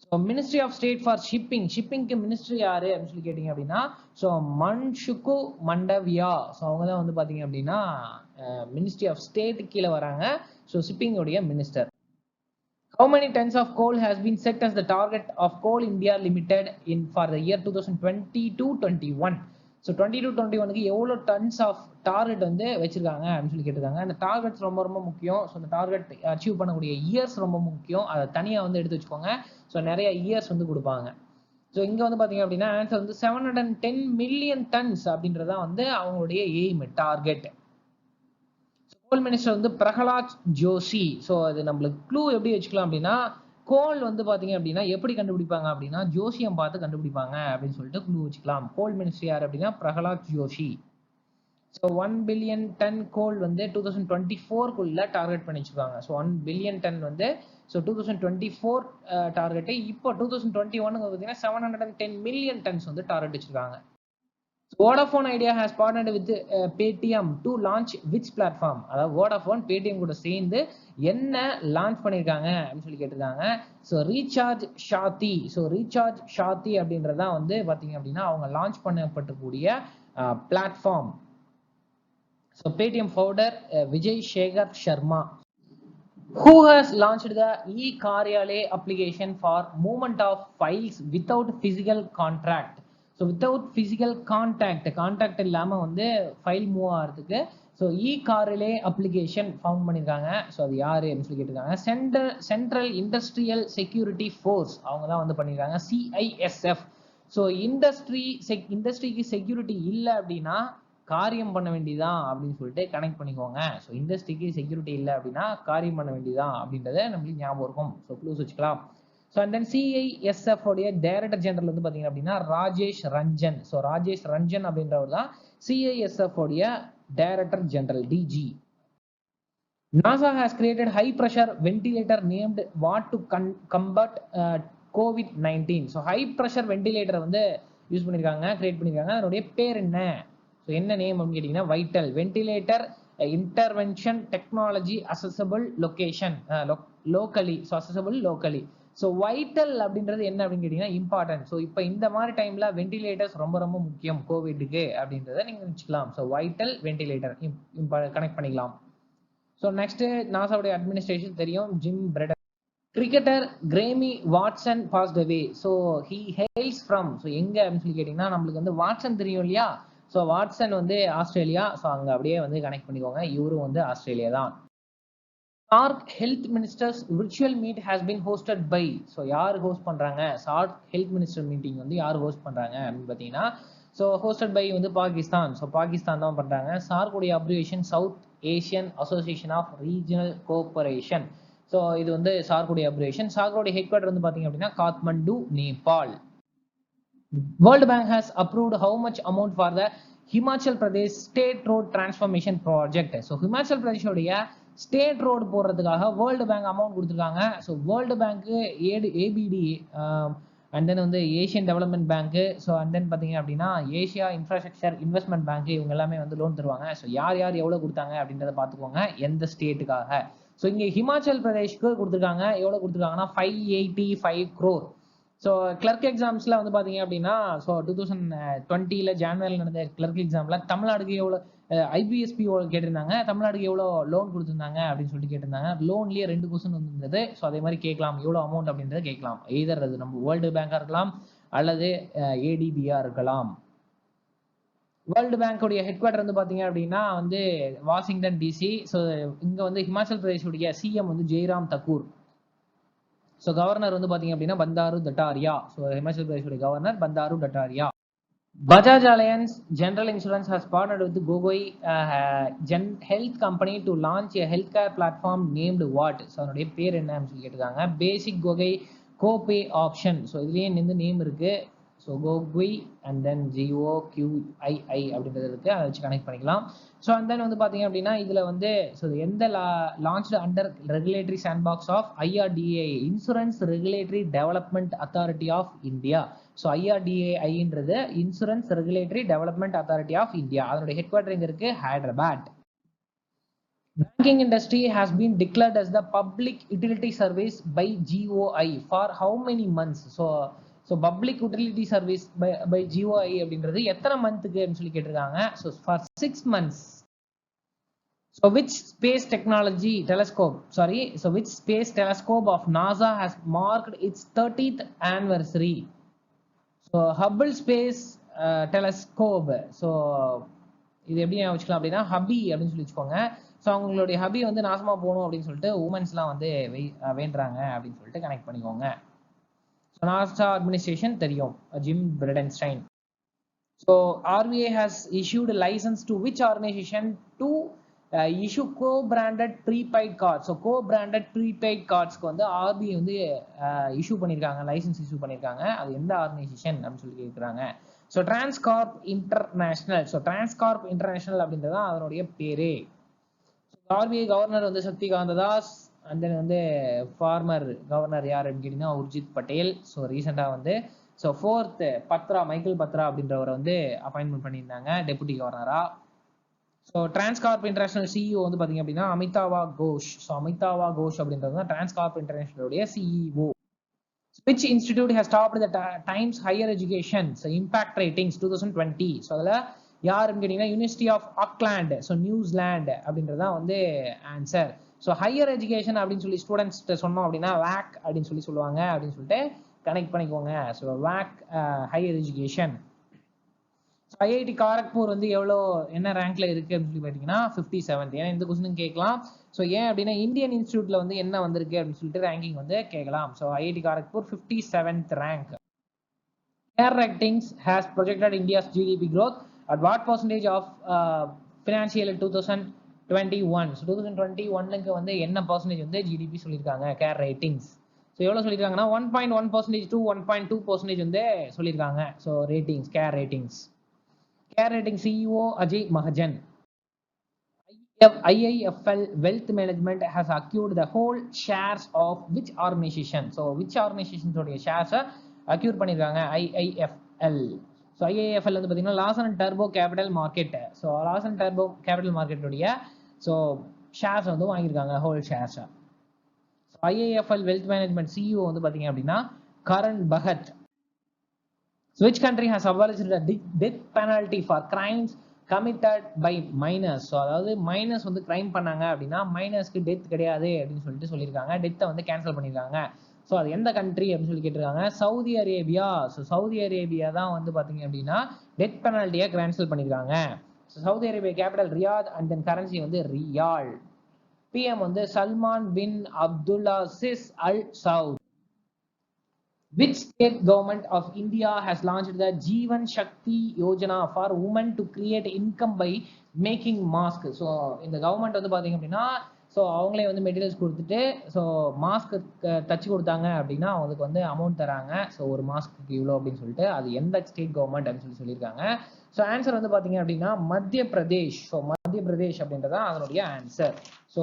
So ministry of state for ஷிப்பிங்க்கு மினிஸ்ட்ரி யாரு அப்படின்னு சொல்லி கேட்டீங்க அப்படின்னா ஸோ மன்சுகு மண்டவியா. ஸோ அவங்க தான் வந்து பாத்தீங்க அப்படின்னா மினிஸ்ட்ரி ஆஃப் ஸ்டேட் கீழே வராங்க. ஸோ ஷிப்பிங்கோடைய minister. How many tons of coal has been set as the target of Coal India Limited in for the year 2020-21? So 22-21க்கு எவ்வளோ டன்ஸ் ஆஃப் டார்கெட் வந்து வச்சிருக்காங்க அப்படின்னு சொல்லி கேட்டிருக்காங்க. அந்த டார்கெட்ஸ் ரொம்ப ரொம்ப முக்கியம். ஸோ அந்த டார்கெட் அச்சீவ் பண்ணக்கூடிய இயர்ஸ் ரொம்ப முக்கியம். அதை தனியாக வந்து எடுத்து வச்சுக்கோங்க. ஸோ நிறைய இயர்ஸ் வந்து கொடுப்பாங்க. ஸோ இங்கே வந்து பார்த்தீங்க அப்படின்னா ஆன்சர் வந்து 710 மில்லியன் டன்ஸ் அப்படின்றதான் வந்து அவங்களுடைய எய்ம் டார்கெட். கோல் மினிஸ்டர் வந்து பிரகலாத் ஜோஷி. ஸோ அது நம்மளுக்கு க்ளூ எப்படி வச்சுக்கலாம் அப்படின்னா கோல் வந்து பார்த்தீங்க அப்படின்னா எப்படி கண்டுபிடிப்பாங்க அப்படின்னா ஜோசியம் பார்த்து கண்டுபிடிப்பாங்க அப்படின்னு சொல்லிட்டு க்ளூ வச்சுக்கலாம். கோல் மினிஸ்டர் யார் அப்படின்னா Pralhad Joshi. So 1 billion ton coal வந்து 2024க்குள்ள டார்கெட் பண்ணி வச்சுருக்காங்க. ஸோ 1 பில்லியன் டன் வந்து ஸோ 2024 டார்கெட்டு. இப்போ 2021 பார்த்தீங்கன்னா 710 மில்லியன் டன்ஸ் வந்து டார்கெட் வச்சிருக்காங்க. Vodafone Idea has partnered with Paytm to launch which platform? அதாவது Vodafone Paytm கூட சேர்ந்து என்ன லான்ச் பண்ணியிருக்காங்க அப்படின்னு சொல்லி கேட்டிருக்காங்க. So recharge Saathi. So recharge Saathi அப்படின்றதான் வந்து பார்த்தீங்க அப்படின்னா அவங்க லான்ச் பண்ணப்பட்டிருக்கூடிய platform. So Paytm founder Vijay Shekhar Sharma. Who has launched the e-Karyale application for movement of files without physical contract? So without physical contact இல்லாமல் வந்து ஃபைல் மூவ் ஆகிறதுக்கு ஸோ e-Karyale அப்ளிகேஷன் ஃபவுண்ட் பண்ணியிருக்காங்க. ஸோ அது யார் அப்படின்னு சொல்லி கேட்டிருக்காங்க. சென்ட்ரல் இண்டஸ்ட்ரியல் செக்யூரிட்டி ஃபோர்ஸ் அவங்க தான் வந்து பண்ணியிருக்காங்க. CISF. ஸோ இண்டஸ்ட்ரிக்கு செக்யூரிட்டி இல்லை அப்படின்னா காரியம் பண்ண வேண்டியதான் அப்படின்னு சொல்லிட்டு கனெக்ட் பண்ணிக்கோங்க. ஸோ இண்டஸ்ட்ரிக்கு செக்யூரிட்டி இல்லை அப்படின்னா காரியம் பண்ண வேண்டியதான் அப்படின்றத நம்மளுக்கு ஞாபகம் இருக்கும். ஸோ க்ளூஸ் வச்சுக்கலாம். ஸோ அண்ட் தென் CISF உடைய டைரக்டர் ஜெனரல் வந்து பார்த்தீங்க அப்படின்னா ராஜேஷ் ரஞ்சன். ஸோ ராஜேஷ் ரஞ்சன் அப்படின்றவர் தான் CISF உடைய director general DG. NASA has created high pressure ventilator named what to combat COVID-19. So high pressure வென்டிலேட்டரை வந்து யூஸ் பண்ணியிருக்காங்க, கிரியேட் பண்ணியிருக்காங்க. அதனுடைய பேர் என்ன? ஸோ என்ன நேம் அப்படின்னு கேட்டிங்கன்னா vital ventilator intervention technology accessible location locally. So accessible locally. So vital அப்படின்றது என்ன அப்படின்னு கேட்டிங்கன்னா இம்பார்ட்டன்ட். ஸோ இப்போ இந்த மாதிரி டைமில் வென்டிலேட்டர்ஸ் ரொம்ப ரொம்ப முக்கியம் கோவிட்டுக்கு அப்படின்றத நீங்கள் வச்சுக்கலாம். ஸோ வைட்டல் வென்டிலேட்டர் கனெக்ட் பண்ணிக்கலாம். ஸோ நெக்ஸ்ட் நாசாவுடைய அட்மினிஸ்ட்ரேஷன் தெரியும். Jim Bridenstine. Cricketer Graeme Watson passed away. So he hails from. So எங்கே அப்படின்னு சொல்லி கேட்டிங்கன்னா நம்மளுக்கு வந்து வாட்சன் தெரியும் இல்லையா? ஸோ வாட்சன் வந்து ஆஸ்திரேலியா. ஸோ அங்கே அப்படியே வந்து கனெக்ட் பண்ணிக்கோங்க. இவரும் வந்து ஆஸ்திரேலியா தான். SAARC Health Ministers Virtual Meet has been hosted by. So யார் ஹோஸ்ட் பண்ணுறாங்க? SAARC Health Minister மீட்டிங் வந்து யார் ஹோஸ்ட் பண்ணுறாங்க அப்படின்னு பார்த்தீங்கன்னா ஸோ ஹோஸ்டட் பை வந்து பாகிஸ்தான். ஸோ பாகிஸ்தான் தான் பண்ணுறாங்க. SAARC உடைய abbreviation South Asian association of regional cooperation. So இது வந்து SAARC உடைய அப்ரிவேஷன். SAARC உடைய ஹெட் குவார்டர் வந்து பார்த்தீங்க அப்படின்னா Kathmandu, Nepal. World Bank has approved how much amount for the Himachal Pradesh State Road Transformation Project. So Himachal பிரதேஷோடைய ஸ்டேட் ரோடு போடுறதுக்காக world bank amount கொடுத்துருக்காங்க. ஸோ வேர்ல்டு பேங்க்கு ABD அண்ட் தென் வந்து ஏஷியன் டெவலப்மெண்ட் பேங்க்கு. ஸோ அண்ட் தென் பார்த்தீங்க அப்படின்னா Asia infrastructure investment bank இவங்க எல்லாமே வந்து லோன் தருவாங்க. ஸோ யார் யார் எவ்வளோ கொடுத்தாங்க அப்படின்றத பார்த்துக்கோங்க எந்த ஸ்டேட்டுக்காக. ஸோ இங்கே ஹிமாச்சல் பிரதேஷ்க்கு கொடுத்துருக்காங்க. எவ்வளோ கொடுத்துருக்காங்கன்னா 585 crore. ஸோ கிளர்க் எக்ஸாம்ஸில் வந்து பார்த்தீங்க அப்படின்னா ஸோ 2020 ஜான்வரியில் நடந்த கிளர்க் எக்ஸாமில் தமிழ்நாடுக்கு எவ்வளோ IBSP கேட்டிருந்தாங்க, தமிழ்நாடுக்கு எவ்வளோ லோன் கொடுத்துருந்தாங்க அப்படின்னு சொல்லிட்டு கேட்டிருந்தாங்க. லோன்லேயே 2 கொஸ்டின் வந்துருந்தது. ஸோ அதே மாதிரி கேட்கலாம் எவ்வளோ அமௌண்ட் அப்படின்றத கேட்கலாம். எய்தர் அது நம்ம வேர்ல்டு பேங்காக இருக்கலாம் அல்லது ADB-யா இருக்கலாம். வேர்ல்டு பேங்க்குடைய ஹெட் குவார்டர் வந்து பார்த்தீங்க அப்படின்னா வந்து வாஷிங்டன் DC. ஸோ இங்கே வந்து ஹிமாச்சல் பிரதேஷுடைய CM வந்து ஜெய்ராம் தக்கூர். ஸோ கவர்னர் வந்து பார்த்தீங்க அப்படின்னா பந்தாரு தட்டாரியா. ஸோ ஹிமாச்சல் பிரதேஷுடைய governor Bandaru Dattatreya. Bajaj Allianz General Insurance has partnered with Gogoi Health Company to launch a healthcare platform named what? So அதனுடைய பேர் என்ன அப்படின்னு சொல்லி கேட்டிருக்காங்க. பேசிக் கோகை கோபே ஆப்ஷன். ஸோ இதுலேயே இந்த நேம் இருக்கு. ஸோ கோகுய் அண்ட் தென் GOQII அப்படின்றது இருக்கு. அதை வச்சு கனெக்ட் பண்ணிக்கலாம். ஸோ அண்ட் தென் வந்து பார்த்தீங்க அப்படின்னா இதில் வந்து ஸோ எந்த launch under regulatory sandbox of IRDAI insurance regulatory development authority of India. So IRDAIன்றது insurance regulatory development authority of India. அதனுடைய ஹெட் குவார்டர் இங்கே இருக்கு Hyderabad. Banking industry has been declared as the public utility service by GOI for how many months? So public utility service by GOI அப்படின்றது எத்தனை மந்த்துக்கு அப்படின்னு சொல்லி கேட்டிருக்காங்க. So for 6 months. So which space telescope of NASA has marked its 30th anniversary? So Hubble space telescope. So இது எப்படி வச்சுக்கலாம் அப்படின்னா ஹபி அப்படின்னு சொல்லி வச்சுக்கோங்க. ஸோ அவங்களுடைய ஹபி வந்து நாசமா போகணும் அப்படின்னு சொல்லிட்டு உமன்ஸ்லாம் வந்து வேண்டுறாங்க அப்படின்னு சொல்லிட்டு கனெக்ட் பண்ணிக்கோங்க. ஸோ நாசா அட்மினிஸ்ட்ரேஷன் தெரியும், Jim Bridenstine. So RBI has issued a license to which organization to issue co-branded prepaid cards. So co-branded prepaid cardsக்கு வந்து RBI வந்து இஷ்யூ பண்ணியிருக்காங்க, லைசன்ஸ் இஷ்யூ பண்ணியிருக்காங்க. அது எந்த ஆர்கனைசேஷன் அப்படின்னு சொல்லி கேட்குறாங்க. So Transcorp International. So Transcorp International அப்படின்றது தான் அதனுடைய பேரே. RBI கவர்னர் வந்து சக்திகாந்த தாஸ், அண்ட் தென் வந்து ஃபார்மர் கவர்னர் யார் அப்படின்னு கேட்டீங்கன்னா உர்ஜித் பட்டேல். ஸோ ரீசெண்டாக வந்து ஸோ 4th மைக்கேல் பத்ரா அப்படின்றவரை வந்து அப்பாயின்மெண்ட் பண்ணியிருந்தாங்க deputy கவர்னரா. So Transcorp international CEO வந்து பார்த்தீங்க அப்படின்னா அமிதாவா கோஷ். ஸோ அமிதாவா கோஷ் அப்படின்றது தான் டிரான்ஸ்கார்ப் இன்டர்நேஷனலுடைய CEO. Which institute has topped the Times Higher Education Impact Ratings 2020? So அதில் யாருன்னு கேட்டிங்கன்னா university of Auckland, so New Zealand அப்படின்றது தான் வந்து ஆன்சர். ஸோ ஹையர் எஜுகேஷன் அப்படின்னு சொல்லி ஸ்டூடெண்ட்ஸ் சொன்னோம் அப்படின்னா வேக் அப்படின்னு சொல்லி சொல்லுவாங்க அப்படின்னு சொல்லிட்டு கனெக்ட் பண்ணிக்கோங்க. So wake higher education. IIT Kharagpur வந்து என்ன ரேங்க்ல இருக்கு அப்படின்னு சொல்லி பார்த்தீங்கன்னா 57th. ஏன்னா இந்த கொஸ்டின் கேட்கலாம். ஸோ ஏன் அப்படின்னா இந்தியன் இன்ஸ்டியூட்ல வந்து என்ன வந்திருக்கு அப்படின்னு சொல்லிட்டு ரேங்கிங் வந்து கேட்கலாம். So IIT Kharagpur 57th rank. CARE Ratings has projected India's GDP growth at what percentage of financial year 2021? So 2021க்கு வந்து என்ன பர்சன்டேஜ் வந்து ஜிடிபி சொல்லியிருக்காங்க CARE Ratings. ஸோ எவ்வளோ சொல்லியிருக்காங்கன்னா 1.1% to 1.2% வந்து சொல்லியிருக்காங்க. So ratings CARE Ratings. CARE Ratings CEO Ajay Mahajan. IIFL Wealth Management has acquired the whole shares of which organization? So which organization உடைய shares acquire பண்ணிருக்காங்க? IIFL. So IIFL வந்து பாத்தீங்கன்னா Larsen & Toubro Capital Market. So Larsen & Toubro Capital Market உடைய so shares வந்து வாங்கியிருக்காங்க, whole shares. So IIFL Wealth Management CEO வந்து பாத்தீங்க அப்படின்னா Karan Bhagat. So which country has abolished the death penalty for crimes committed by minors? So அதாவது minus வந்து crime பண்ணாங்க அப்படின்னா மைனஸ்க்கு டெத் கிடையாது அப்படின்னு சொல்லிட்டு சொல்லியிருக்காங்க. டெத்தை வந்து கேன்சல் பண்ணியிருக்காங்க. ஸோ அது எந்த கண்ட்ரி அப்படின்னு சொல்லி கேட்டிருக்காங்க. Saudi Arabia. So Saudi Arabia தான் வந்து பார்த்தீங்க அப்படின்னா டெத் பெனால்ட்டியை கேன்சல் பண்ணியிருக்காங்க. So Saudi Arabia capital Riyadh and then currency வந்து ரியால். பிஎம் வந்து Salman bin Abdulaziz Al Saud. Which state government of India has launched the Jeevan Shakti Yojana for women to create income by making masks? So இந்த government வந்து பார்த்தீங்க அப்படின்னா so அவங்களே வந்து materials கொடுத்துட்டு so mask தச்சு கொடுத்தாங்க அப்படின்னா அவங்களுக்கு வந்து அமௌண்ட் தராங்க. ஸோ ஒரு மாஸ்க்கு இவ்வளோ அப்படின்னு சொல்லிட்டு அது எந்த ஸ்டேட் கவர்மெண்ட் அப்படின்னு சொல்லியிருக்காங்க. ஸோ ஆன்சர் வந்து பார்த்தீங்க அப்படின்னா மத்திய பிரதேஷ். ஸோ மத்திய பிரதேஷ் அப்படின்றதான் அதனுடைய ஆன்சர். ஸோ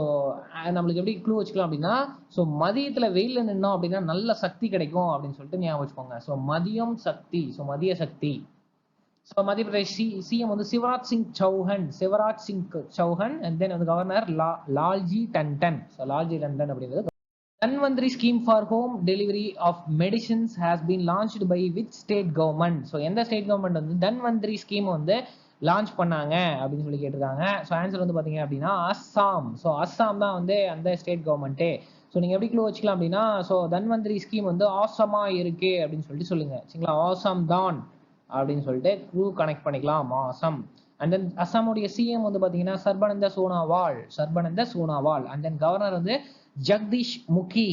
நம்மளுக்கு எப்படி க்ளூ வச்சுக்கலாம் அப்படின்னா ஸோ மதியத்தில் வெயிலில் நின்னோம் அப்படின்னா நல்ல சக்தி கிடைக்கும் அப்படின்னு சொல்லிட்டு ஞாபகம் வச்சுக்கோங்க. ஸோ மதியம் சக்தி. ஸோ மதிய சக்தி. ஸோ மத்திய பிரதேஷ் சிஎம் வந்து சிவராஜ் சிங் சௌஹன் அண்ட் தென் வந்து கவர்னர் லால்ஜி டண்டன். ஸோ லால்ஜி டண்டன் அப்படின்றது. Dhanvantari scheme for home delivery of medicines has been launched by which state government? So எந்த ஸ்டேட் கவர்மெண்ட் வந்து தன்வந்திரி ஸ்கீம் வந்து லான்ச் பண்ணாங்க அப்படின்னு சொல்லி கேட்டிருக்காங்க. ஸோ ஆன்சர் வந்து பார்த்தீங்க அப்படின்னா அஸ்ஸாம். ஸோ அஸ்ஸாம் தான் வந்து அந்த ஸ்டேட் கவர்மெண்ட்டே. ஸோ நீங்கள் எப்படி க்ளூ வச்சுக்கலாம் அப்படின்னா ஸோ தன்வந்திரி ஸ்கீம் வந்து ஆசமாக இருக்கு அப்படின்னு சொல்லிட்டு சொல்லுங்க. சரிங்களா, ஆசம் தான் அப்படின்னு சொல்லிட்டு க்ளூ கனெக்ட் பண்ணிக்கலாம். ஆசம். அண்ட் தென் அஸ்ஸாமுடைய சிஎம் வந்து பார்த்தீங்கன்னா Sarbananda Sonowal. And then governor வந்து Jagdish Mukhi.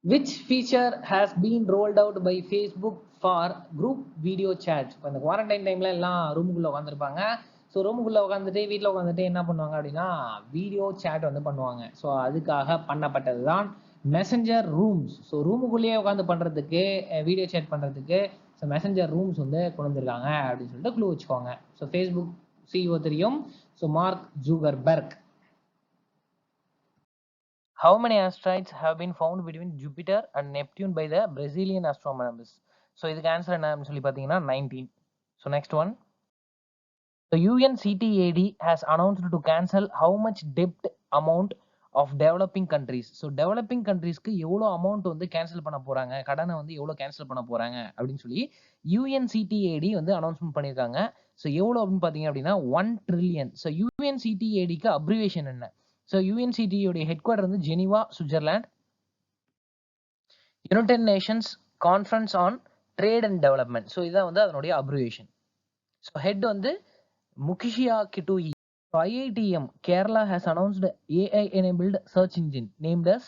Which feature has been rolled out by Facebook for group video chat? இப்போ இந்த குவாரண்டைன் டைம்ல எல்லாம் ரூமுக்குள்ள உட்காந்துருப்பாங்க. ஸோ ரூமுக்குள்ள உட்காந்துட்டு வீட்டில் உட்காந்துட்டு என்ன பண்ணுவாங்க அப்படின்னா வீடியோ சேட் வந்து பண்ணுவாங்க. ஸோ அதுக்காக பண்ணப்பட்டது தான் மெசஞ்சர் ரூம்ஸ். ஸோ ரூமுக்குள்ளேயே உட்காந்து பண்றதுக்கு வீடியோ சேட் பண்றதுக்கு ஸோ மெசஞ்சர் ரூம்ஸ் வந்து கொண்டு வந்திருக்காங்க அப்படின்னு சொல்லிட்டு க்ளூ வச்சுக்கோங்க. ஸோ ஃபேஸ்புக் சிஇஓ தெரியும். So mark Zuckerberg. How many asteroids have been found between Jupiter and Neptune by the Brazilian astronomers? So இதுக்கு ஆன்சர் என்ன சொல்லி பார்த்தீங்கன்னா 19. So next one. The UNCTAD has announced to cancel how much debt amount of developing countries. So developing கண்ட்ரீஸ்க்கு எவ்வளோ amount வந்து cancel பண்ண போறாங்க, கடனை வந்து எவ்வளோ கேன்சல் பண்ண போறாங்க அப்படின்னு சொல்லி யுஎன்சிடிஏடி வந்து அனௌன்ஸ்மெண்ட் பண்ணியிருக்காங்க. ஸோ எவ்வளோ அப்படின்னு பார்த்தீங்க அப்படின்னா 1 ட்ரில்லியன். ஸோ யுஎன்சிடிஏடிக்கு அப்ரிவேஷன் என்ன? ஸோ யுஎன்சிடியோடைய ஹெட் குவார்டர் வந்து Geneva, Switzerland. United Nations conference on trade and development. So இதான் வந்து அதனுடைய அப்ரிவேஷன். ஸோ ஹெட் வந்து முகிஷியா கிட்டூயி. IITM Kerala has announced AI enabled search engine named as.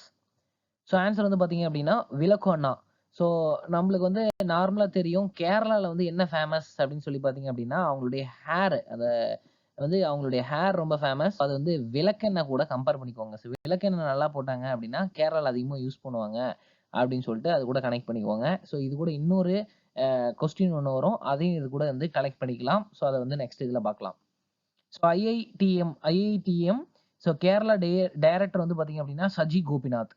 So answer வந்து பார்த்தீங்க அப்படின்னா விலக்கோன்னா. So நம்மளுக்கு வந்து நார்மலாக தெரியும் கேரளாவில் வந்து என்ன ஃபேமஸ் அப்படின்னு சொல்லி பார்த்தீங்க அப்படின்னா அவங்களுடைய ஹேர், அதை வந்து அவங்களுடைய ஹேர் ரொம்ப ஃபேமஸ். அது வந்து விளக்கெண்ணெய் கூட கம்பேர் பண்ணிக்கோங்க. ஸோ விளக்கெண்ணெய் நல்லா போட்டாங்க அப்படின்னா கேரளாவில் அதிகமாக யூஸ் பண்ணுவாங்க அப்படின்னு சொல்லிட்டு அது கூட கனெக்ட் பண்ணிக்கோங்க. ஸோ இது கூட இன்னொரு கொஸ்டின் ஒன்று வரும், அதையும் இது கூட வந்து கலெக்ட் பண்ணிக்கலாம். ஸோ அதை வந்து நெக்ஸ்ட் இதில் பார்க்கலாம். So IITM so Kerala director வந்து பார்த்தீங்க அப்படின்னா Saji Gopinath.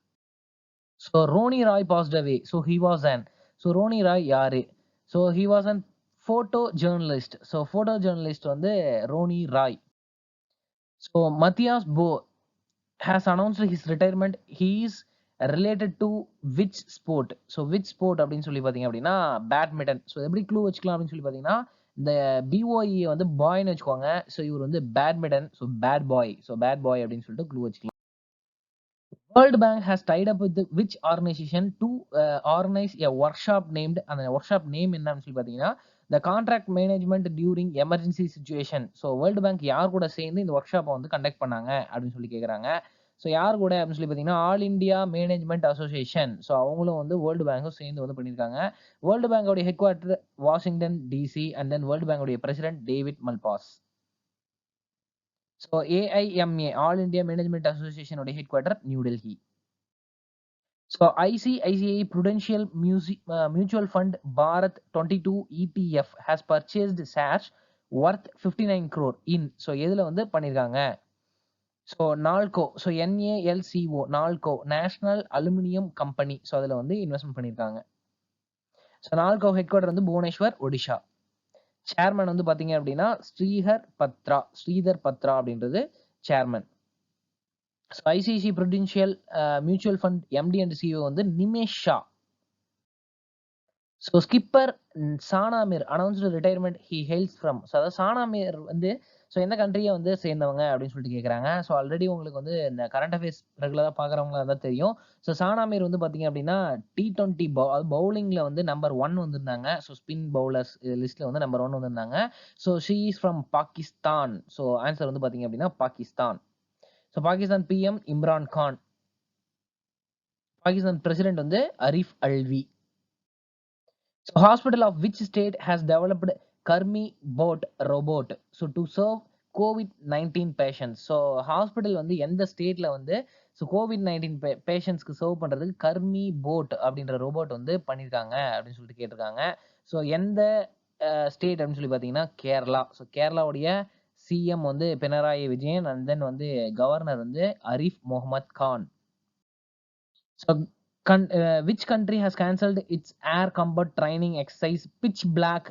So Ronny Roy passed away. So he was an. So Ronny Roy யாரு? So he was an photo journalist. So photo journalist வந்து Ronny Roy. So Mathias Boe has announced his retirement. He is related to which sport? So which sport அப்படின்னு சொல்லி பார்த்தீங்க அப்படின்னா badminton. So எப்படி clue வச்சுக்கலாம் அப்படின்னு சொல்லி பார்த்தீங்கன்னா இந்த பிஓஇ வந்து பாய்னு வச்சுக்கோங்க. ஸோ இவர் வந்து badminton. So bad boy. So bad boy அப்படின்னு சொல்லிட்டு க்ளூ வச்சுக்கலாம். World Bank has tied up with which organization to organize a workshop named, அந்த workshop name என்னன்னு சொல்லி பார்த்தீங்கன்னா the contract management during emergency situation. So world bank யார் கூட சேர்ந்து இந்த ஒர்க் ஷாப்பை வந்து கண்டக்ட் பண்ணாங்க அப்படின்னு சொல்லி கேட்குறாங்க. ஸோ யார் கூட அப்படின்னு சொல்லி பார்த்தீங்கன்னா all India management association. So அவங்களும் வந்து வேர்ல்டு பேங்க்கும் சேர்ந்து வந்து பண்ணியிருக்காங்க. வேர்ல்டு பேங்கோடைய head quarter Washington DC and then world பேங்கோடைய president David Malpass. So AIMA all India management association உடைய head quarter New Delhi. So ICICI Prudential mutual fund Bharat 22 ETF has purchased shares worth 59 crore in. So எதில் வந்து பண்ணியிருக்காங்க? So NALCO. So NALCO NALCO national aluminium company. So அதில் வந்து investment பண்ணியிருக்காங்க. So NALCO head quarter வந்து Bhubaneswar, Odisha. Chairman வந்து பார்த்தீங்க அப்படின்னா ஸ்ரீதர் பத்ரா அப்படின்றது chairman. So ICICI prudential mutual fund MD and CEO வந்து Nimesh Shah. So skipper Sana Mir announced retirement he hails from. So அதாவது சானாமீர் வந்து ஸோ எந்த கண்ட்ரியை வந்து சேர்ந்தவங்க அப்படின்னு சொல்லிட்டு கேட்குறாங்க. ஸோ ஆல்ரெடி உங்களுக்கு வந்து இந்த கரண்ட் அஃபேர்ஸ் ரெகுலராக பார்க்குறவங்களா தான் தெரியும். ஸோ சானாமீர் வந்து பார்த்தீங்க அப்படின்னா T20 பவுலிங்கில் வந்து நம்பர் 1 வந்திருந்தாங்க. ஸோ ஸ்பின் பவுலர்ஸ் லிஸ்ட்டில் வந்து நம்பர் 1 வந்திருந்தாங்க. So she is from Pakistan. So answer வந்து பார்த்தீங்க அப்படின்னா Pakistan. So Pakistan PM Imran Khan. Pakistan president வந்து Arif Alvi. So hospital of which state has developed Karmi bot robot so to serve COVID-19 patients. So hospital வந்து எந்த ஸ்டேட்ல வந்து ஸோ COVID-19 பேஷண்ட்ஸ்க்கு சர்வ் பண்ணுறதுக்கு கர்மி போட் அப்படின்ற ரோபோட் வந்து பண்ணியிருக்காங்க அப்படின்னு சொல்லிட்டு கேட்டிருக்காங்க. ஸோ எந்த ஸ்டேட் அப்படின்னு சொல்லி பார்த்தீங்கன்னா கேரளா. ஸோ கேரளாவுடைய சிஎம் வந்து பினராயி விஜயன் அண்ட் தென் வந்து கவர்னர் வந்து Arif Mohammad Khan. So which country has cancelled its air combat training exercise pitch black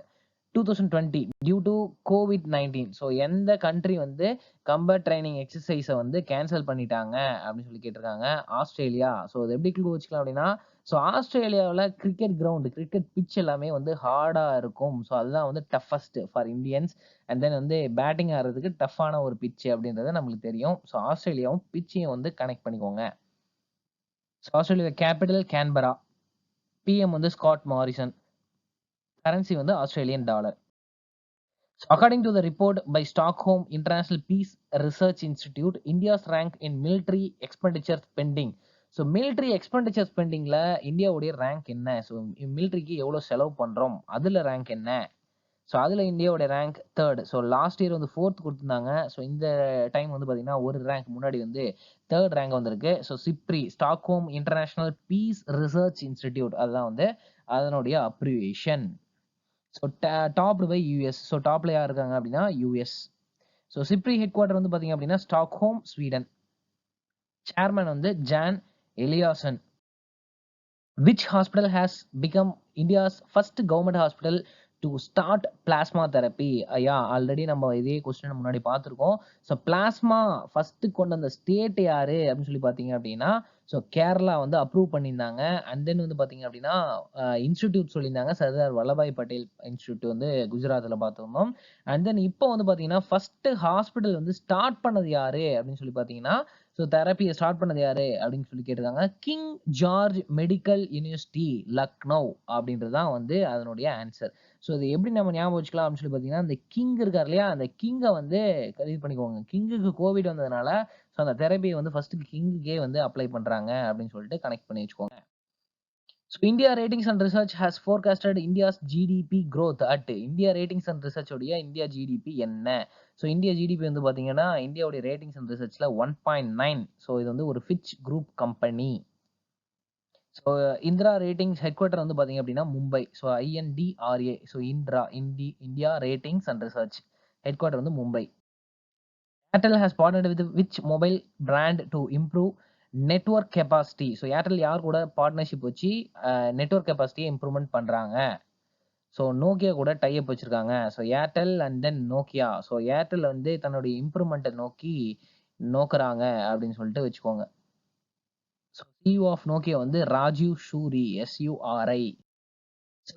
2020 due to COVID-19? So எந்த கண்ட்ரி வந்து கம்பேட் ட்ரைனிங் எக்ஸசைஸை வந்து கேன்சல் பண்ணிட்டாங்க அப்படின்னு சொல்லி கேட்டிருக்காங்க? ஆஸ்திரேலியா. ஸோ அது எப்படி க்ளூ வச்சுக்கலாம் அப்படின்னா ஸோ ஆஸ்திரேலியாவில் கிரிக்கெட் கிரவுண்டு கிரிக்கெட் பிச் எல்லாமே வந்து ஹார்டாக இருக்கும். ஸோ அதுதான் வந்து toughest for Indians and then வந்து பேட்டிங் ஆடுறதுக்கு டஃப்பான ஒரு பிச்சு அப்படின்றது நம்மளுக்கு தெரியும். ஸோ ஆஸ்திரேலியாவும் பிச்சையும் வந்து கனெக்ட் பண்ணிக்கோங்க. So Australia capital Canberra. PM வந்து ஸ்காட் மாரிசன். கரன்சி வந்து Australian dollar. So according to the report by Stockholm International Peace Research Institute, India's rank in military expenditure spending. So military expenditure ஸ்பெண்டிங்கில் இந்தியாவுடைய rank என்ன? So மிலிட்ரிக்கு எவ்வளோ செலவு பண்ணுறோம் அதில் rank என்ன? ஸோ அதில் இந்தியாவோட rank 3rd. So last year வந்து 4th கொடுத்துருந்தாங்க. ஸோ இந்த டைம் வந்து பார்த்தீங்கன்னா ஒரு ரேங்க் முன்னாடி வந்து 3rd ரேங்க் வந்திருக்கு. So SIPRI Stockholm international peace research institute அதுதான் வந்து அதனுடைய abbreviation. So topped by US. So டாப்ல யார் இருக்காங்க அப்படின்னா US. So SIPRI head quarter வந்து பார்த்தீங்க அப்படின்னா ஸ்டாக்ஹோம் ஸ்வீடன். சேர்மன் வந்து Jan Eliasson. Which hospital has become India's first government hospital to start plasma therapy? ஐயா ஆல்ரெடி நம்ம இதே கொஸ்டின் முன்னாடி பார்த்துருக்கோம். ஸோ பிளாஸ்மா ஃபர்ஸ்ட் கொண்டு வந்த ஸ்டேட் யாரு அப்படின்னு சொல்லி பார்த்தீங்க அப்படின்னா, ஸோ கேரளா வந்து அப்ரூவ் பண்ணியிருந்தாங்க. அண்ட் தென் வந்து பார்த்தீங்க அப்படின்னா இன்ஸ்டிடியூட் சொல்லியிருந்தாங்க. சர்தார் வல்லபாய் பட்டேல் இன்ஸ்டிடியூட் வந்து குஜராத்தில் பார்த்துருந்தோம். அண்ட் தென் இப்போ வந்து பார்த்தீங்கன்னா ஃபர்ஸ்ட் ஹாஸ்பிட்டல் வந்து ஸ்டார்ட் பண்ணது யாரு அப்படின்னு சொல்லி பார்த்தீங்கன்னா, ஸோ தெரப்பியை ஸ்டார்ட் பண்ணது யாரு அப்படின்னு சொல்லி கேட்டிருக்காங்க. King George medical university Lucknow அப்படின்றது தான் வந்து அதனுடைய ஆன்சர். ஸோ இது எப்படி நம்ம ஞாபகம் வச்சுக்கலாம் அப்படின்னு சொல்லி பார்த்தீங்கன்னா, அந்த கிங் இருக்கார் இல்லையா, அந்த கிங்கை வந்து இது பண்ணிக்கோங்க. கிங்குக்கு கோவிட் வந்ததுனால ஸோ அந்த தெரப்பியை வந்து ஃபர்ஸ்ட் கிங்குக்கே வந்து அப்ளை பண்றாங்க அப்படின்னு சொல்லிட்டு கனெக்ட் பண்ணி வச்சுக்கோங்க. So India Ratings and Research has forecasted India's GDP growth at India Ratings and Research உடைய இந்தியா GDP என்ன? ஸோ இந்தியா ஜிடிபி வந்து பார்த்தீங்கன்னா இந்தியாவுடைய ரேட்டிங்ஸ் அண்ட் ரிசர்ச்ல 1.9. ஸோ இது வந்து ஒரு Fitch group company. So Indira ratings head quarter வந்து பார்த்தீங்க அப்படின்னா Mumbai. So INDRA. So India ratings and research head quarter வந்து Mumbai. Airtel has partnered with which mobile brand to improve network capacity? So Airtel யார் கூட partnership வச்சு நெட்வொர்க் கெப்பாசிட்டியை இம்ப்ரூவ்மெண்ட் பண்றாங்க? So Nokia கூட type வச்சிருக்காங்க. So Airtel and then Nokia. So Airtel வந்து தன்னுடைய இம்ப்ரூவ்மெண்ட்டை நோக்கி நோக்குறாங்க அப்படின்னு சொல்லிட்டு வச்சுக்கோங்க. ஸோ சிஇஓ ஆஃப் நோக்கியா வந்து Rajiv Shuri, SURI.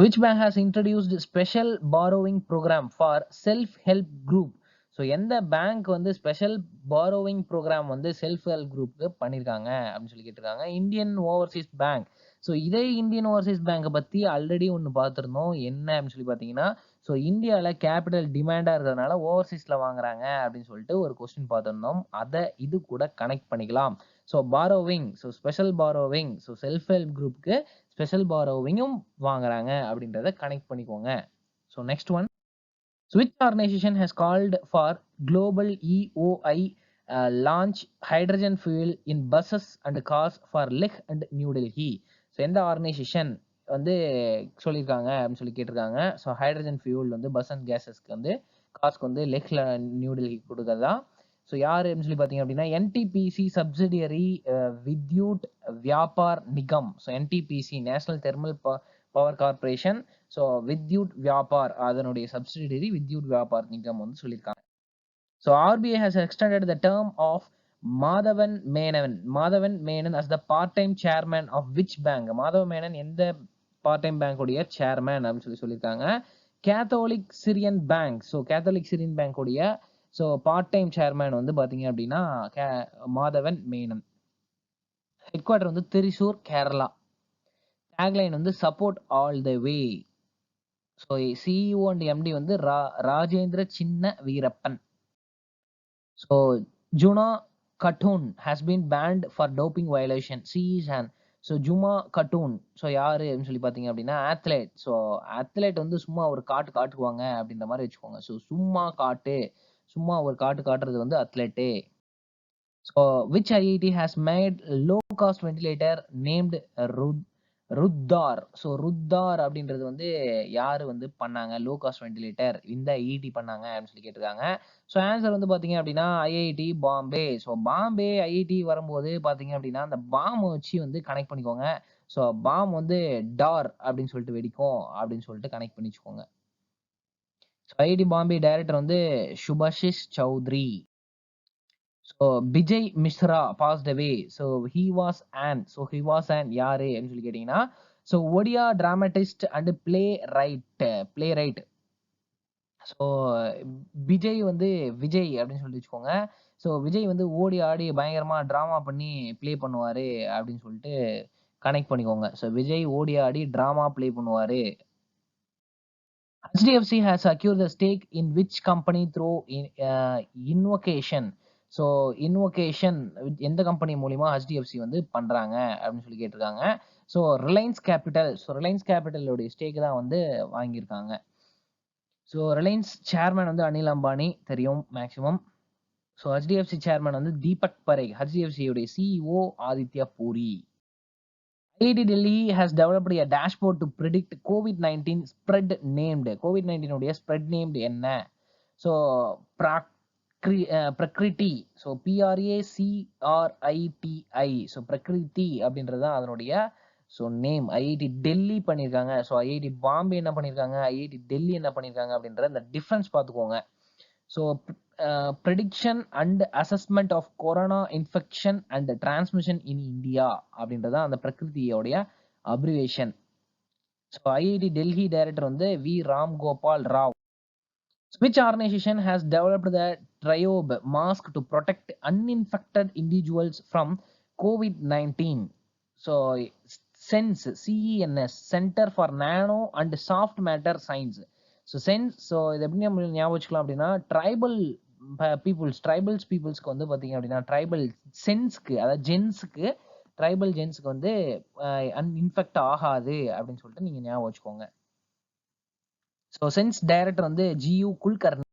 Which bank has introduced special borrowing program for self-help group? So எந்த பேங்க் வந்து ஸ்பெஷல் பாரோவிங் ப்ரோக்ராம் வந்து செல்ஃப் ஹெல்ப் குரூப்க்கு பண்ணியிருக்காங்க அப்படின்னு சொல்லி கேட்டிருக்காங்க. Indian overseas bank. ஸோ இதே இந்தியன் ஓவர்சீஸ் பேங்கை பற்றி ஆல்ரெடி ஒன்று பார்த்துருந்தோம். என்ன அப்படின்னு சொல்லி பார்த்தீங்கன்னா, ஸோ இந்தியாவில் கேபிட்டல் டிமாண்டாக இருக்கிறதுனால ஓவர்சீஸில் வாங்குறாங்க அப்படின்னு சொல்லிட்டு ஒரு கொஸ்டின் பார்த்துருந்தோம். அதை இது கூட கனெக்ட் பண்ணிக்கலாம். So borrowing, so special borrowing, so self help குரூப்க்கு ஸ்பெஷல் பாரோவிங்கும் வாங்குறாங்க அப்படின்றத கனெக்ட் பண்ணிக்கோங்க. So next one. Which organization has called for global EOI launch hydrogen fuel in buses and cars for Leh and New Delhi? So எந்த organisation வந்து சொல்லியிருக்காங்க அப்படின்னு சொல்லி கேட்டிருக்காங்க. ஸோ ஹைட்ரஜன் ஃபியூல் வந்து பஸ் அண்ட் கேஸஸ்க்கு வந்து காஸ்க்கு வந்து லெஹ்ல நியூ டெல்லி கொடுக்கறதா. ஸோ யார் அப்படின்னு சொல்லி பார்த்தீங்க அப்படின்னா NTPC subsidiary Vidyut Vyapar Nigam. So NTPC national thermal power corporation. So Vidyut Vyapar அதனுடைய சப்சிடியரி வித்யுத் வியாபார் நிகம் வந்து சொல்லியிருக்காங்க. So RBI has extended the term of Madhavan Menon as the part-time chairman of which bank? Madhavan Menon எந்த பார்ட்-டைம் பேங்க் உடைய சேர்மேன் அப்படின்னு சொல்லியிருக்காங்க. Catholic Syrian bank. So Catholic Syrian bank உடைய so part time chairman வந்து பார்த்தீங்க அப்படின்னா மாதவன் மேனன். ஹெட் குவார்டர் வந்து திரிசூர், கேரளா. டேக்லைன் வந்து support all the way. So CEO and MD வந்து Rajendra Chinna Veerappan. So Juma Khatun has been banned for doping violation. சிஇசான். ஸோ ஜுமா கட்டூன் ஸோ யாரு அப்படின்னு சொல்லி பார்த்தீங்க அப்படின்னா ஆத்லேட். ஸோ ஆத்லேட் வந்து சும்மா ஒரு காட்டுவாங்க அப்படின்ற மாதிரி வச்சுக்கோங்க. ஸோ சும்மா ஒரு காட்டுறது வந்து athlete. So which IIT has made low cost ventilator named Ruhdaar. So Ruhdaar அப்படின்றது வந்து யாரு வந்து பண்ணாங்க லோ காஸ்ட் வென்டிலேட்டர்? இந்த IIT பண்ணாங்க அப்படின்னு சொல்லி கேட்டிருக்காங்க. ஸோ ஆன்சர் வந்து பார்த்தீங்க அப்படின்னா IIT Bombay. So Bombay IIT வரும்போது பார்த்தீங்க அப்படின்னா அந்த பாம் வச்சு வந்து கனெக்ட் பண்ணிக்கோங்க. ஸோ பாம் வந்து டார் அப்படின்னு சொல்லிட்டு வெடிக்கும் அப்படின்னு சொல்லிட்டு கனெக்ட் பண்ணி வச்சுக்கோங்க. ஸோ IIT பாம்பே டைரக்டர் வந்து சுபாஷிஷ் Chaudhuri. So Vijay Mishra passed away. So he was an யாரு அப்படின்னு சொல்லி கேட்டீங்கன்னா, so Odia dramatist and playwright. So Vijay அப்படின்னு சொல்லி வச்சுக்கோங்க. ஸோ விஜய் வந்து ஓடி ஆடி பயங்கரமா டிராமா பண்ணி ப்ளே பண்ணுவாரு அப்படின்னு சொல்லிட்டு கனெக்ட் பண்ணிக்கோங்க. ஸோ விஜய் ஓடி ஆடி டிராமா ப்ளே பண்ணுவாரு. HDFC has secured the stake in which company through invocation? So invocation எந்த கம்பெனி மூலியமா HDFC வந்து பண்றாங்க அப்படின்னு சொல்லி கேட்டிருக்காங்க. ஸோ ரிலையன்ஸ் கேபிட்டலோடைய ஸ்டேக் தான் வந்து வாங்கியிருக்காங்க. ஸோ ரிலையன்ஸ் சேர்மேன் வந்து அனில் அம்பானி தெரியும் மேக்சிமம். ஸோ HDFC சேர்மேன் வந்து தீபக் பரேக். HDFC உடைய CEO Aditya puri. IIT Delhi has developed a dashboard to predict COVID-19 spread named. COVID-19 உடைய spread named என்ன? So Prakriti. So PRACRITI. So Prakriti அப்படின்றது தான் அதனுடைய ஸோ நேம் ஐஐடி டெல்லி பண்ணியிருக்காங்க. ஸோ ஐஐடி பாம்பே என்ன பண்ணியிருக்காங்க, ஐஐடி டெல்லி என்ன பண்ணியிருக்காங்க அப்படின்ற இந்த டிஃப்ரென்ஸ் பார்த்துக்கோங்க. So prediction and assessment of corona infection and transmission in India அப்படின்றதான் அந்த பிரகிருதியோடைய abbreviation. So IIT Delhi director வந்து V Ram Gopal Rao. Which organization has developed the Triobe mask to protect uninfected individuals from COVID-19? So, CENS, CENS, Center for Nano and Soft Matter Science. So, CENS, so இது எப்படி நம்ம ஞாபகம் வச்சுக்கலாம் அப்படின்னா tribal பீப்புள்ஸ்க்கு வந்து பார்த்தீங்க அப்படின்னா ட்ரைபல் சென்ஸ்க்கு அதாவது ஜென்ஸுக்கு ட்ரைபல் ஜென்ஸுக்கு வந்து இன்ஃபெக்ட் ஆகாது அப்படின்னு சொல்லிட்டு நீங்கள் ஞாபகம் வச்சுக்கோங்க. ஸோ சென்ஸ் டைரக்டர் வந்து GU Kulkarni.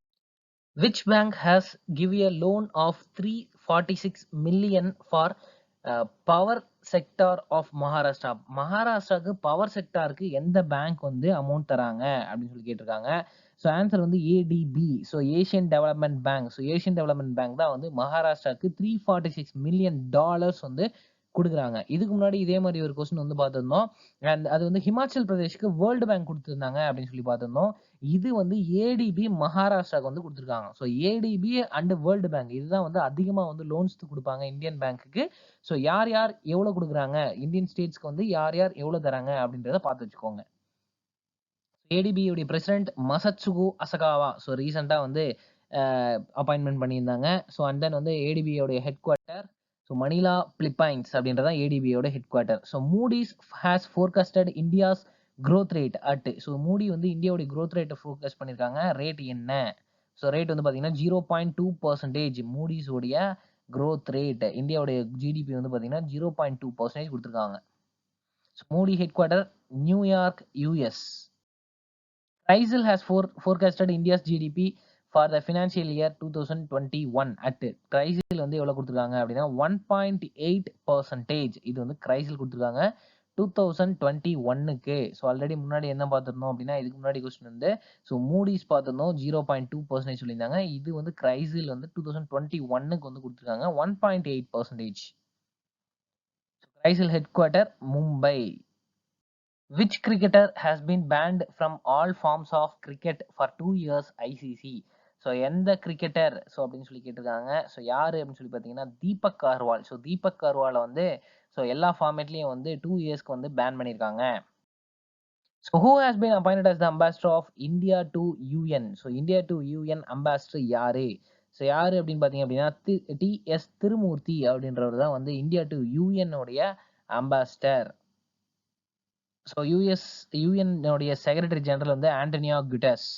Which bank has given a loan of 346 million for power sector of Maharashtra? மகாராஷ்டிராக்கு பவர் செக்டாருக்கு எந்த பேங்க் வந்து அமௌண்ட் தராங்க அப்படின்னு சொல்லி கேட்டிருக்காங்க. ஸோ ஆன்சர் வந்து ADB. So Asian development bank. So Asian development bank தான் வந்து மகாராஷ்டிராக்கு $346 million வந்து கொடுக்குறாங்க. இதுக்கு முன்னாடி இதே மாதிரி ஒரு கொஸ்டின் வந்து பார்த்துருந்தோம். அண்ட் அது வந்து ஹிமாச்சல் பிரதேஷ்க்கு வேர்ல்டு பேங்க் கொடுத்துருந்தாங்க அப்படின்னு சொல்லி பார்த்துருந்தோம். இது வந்து ADB மகாராஷ்டிராக்கு வந்து கொடுத்துருக்காங்க. So ADB and world bank இதுதான் வந்து அதிகமாக வந்து லோன்ஸ் கொடுப்பாங்க இந்தியன் பேங்க்குக்கு. ஸோ யார் யார் எவ்வளோ கொடுக்குறாங்க, இந்தியன் ஸ்டேட்ஸ்க்கு வந்து யார் யார் எவ்வளோ தராங்க அப்படின்றத பார்த்து வச்சுக்கோங்க. ADB உடைய பிரசிடென்ட் மசட்சுகு அசகாவா. ஸோ ரீசெண்டாக வந்து அப்பாயின்மெண்ட் பண்ணியிருந்தாங்க. ஸோ அண்ட் தென் வந்து ADB உடைய head quarter so Manila Philippines அப்படின்றதான் ADB யோட head quarter. So Moody's has forecasted India's growth rate at. So Moody வந்து இந்தியாவுடைய growth rate ஃபோர்காஸ்ட் பண்ணியிருக்காங்க. ரேட் என்ன? ஸோ ரேட் வந்து பார்த்தீங்கன்னா 0.2%. மூடிஸ் உடைய growth rate இந்தியாவுடைய GDP வந்து பார்த்தீங்கன்னா 0.2% கொடுத்துருக்காங்க. ஸோ மூடி head quarter New York US. CRISIL has forecasted India's GDP for the financial year 2021 at. CRISIL வந்து எவ்வளவு கொடுத்திருக்காங்க அப்படினா 1.8%. இது வந்து CRISIL கொடுத்திருக்காங்க 2021க்கு. ஸோ ஆல்ரெடி முன்னாடி என்ன பார்த்திருந்தோம் அப்படின்னா இதுக்கு முன்னாடி கொஸ்டின் வந்து ஸோ மூடிஸ் பார்த்திருந்தோம் 0.2% சொல்லியிருந்தாங்க. இது வந்து CRISIL வந்து 2021க்கு வந்து கொடுத்திருக்காங்க 1.8%. CRISIL headquarter Mumbai. Which cricketer has been banned from all forms of cricket for 2 years ICC? So எந்த கிரிக்கெட்டர் ஸோ அப்படின்னு சொல்லி கேட்டிருக்காங்க. ஸோ யாரு அப்படின்னு சொல்லி பார்த்தீங்கன்னா தீபக் கார்வால். ஸோ தீபக் கார்வாலை வந்து ஸோ எல்லா ஃபார்மேட்லேயும் வந்து 2 இயர்ஸ்க்கு வந்து பேன் பண்ணியிருக்காங்க. So who has been appointed as the ambassador of India to UN? So India to UN ambassador யாரு? ஸோ யாரு அப்படின்னு பார்த்தீங்க அப்படின்னா TS திருமூர்த்தி அப்படின்றவர் தான் வந்து இந்தியா டு UN உடைய அம்பாசிடர். ஸோ UN உடைய செக்ரட்டரி ஜெனரல் வந்து Antonio Guterres.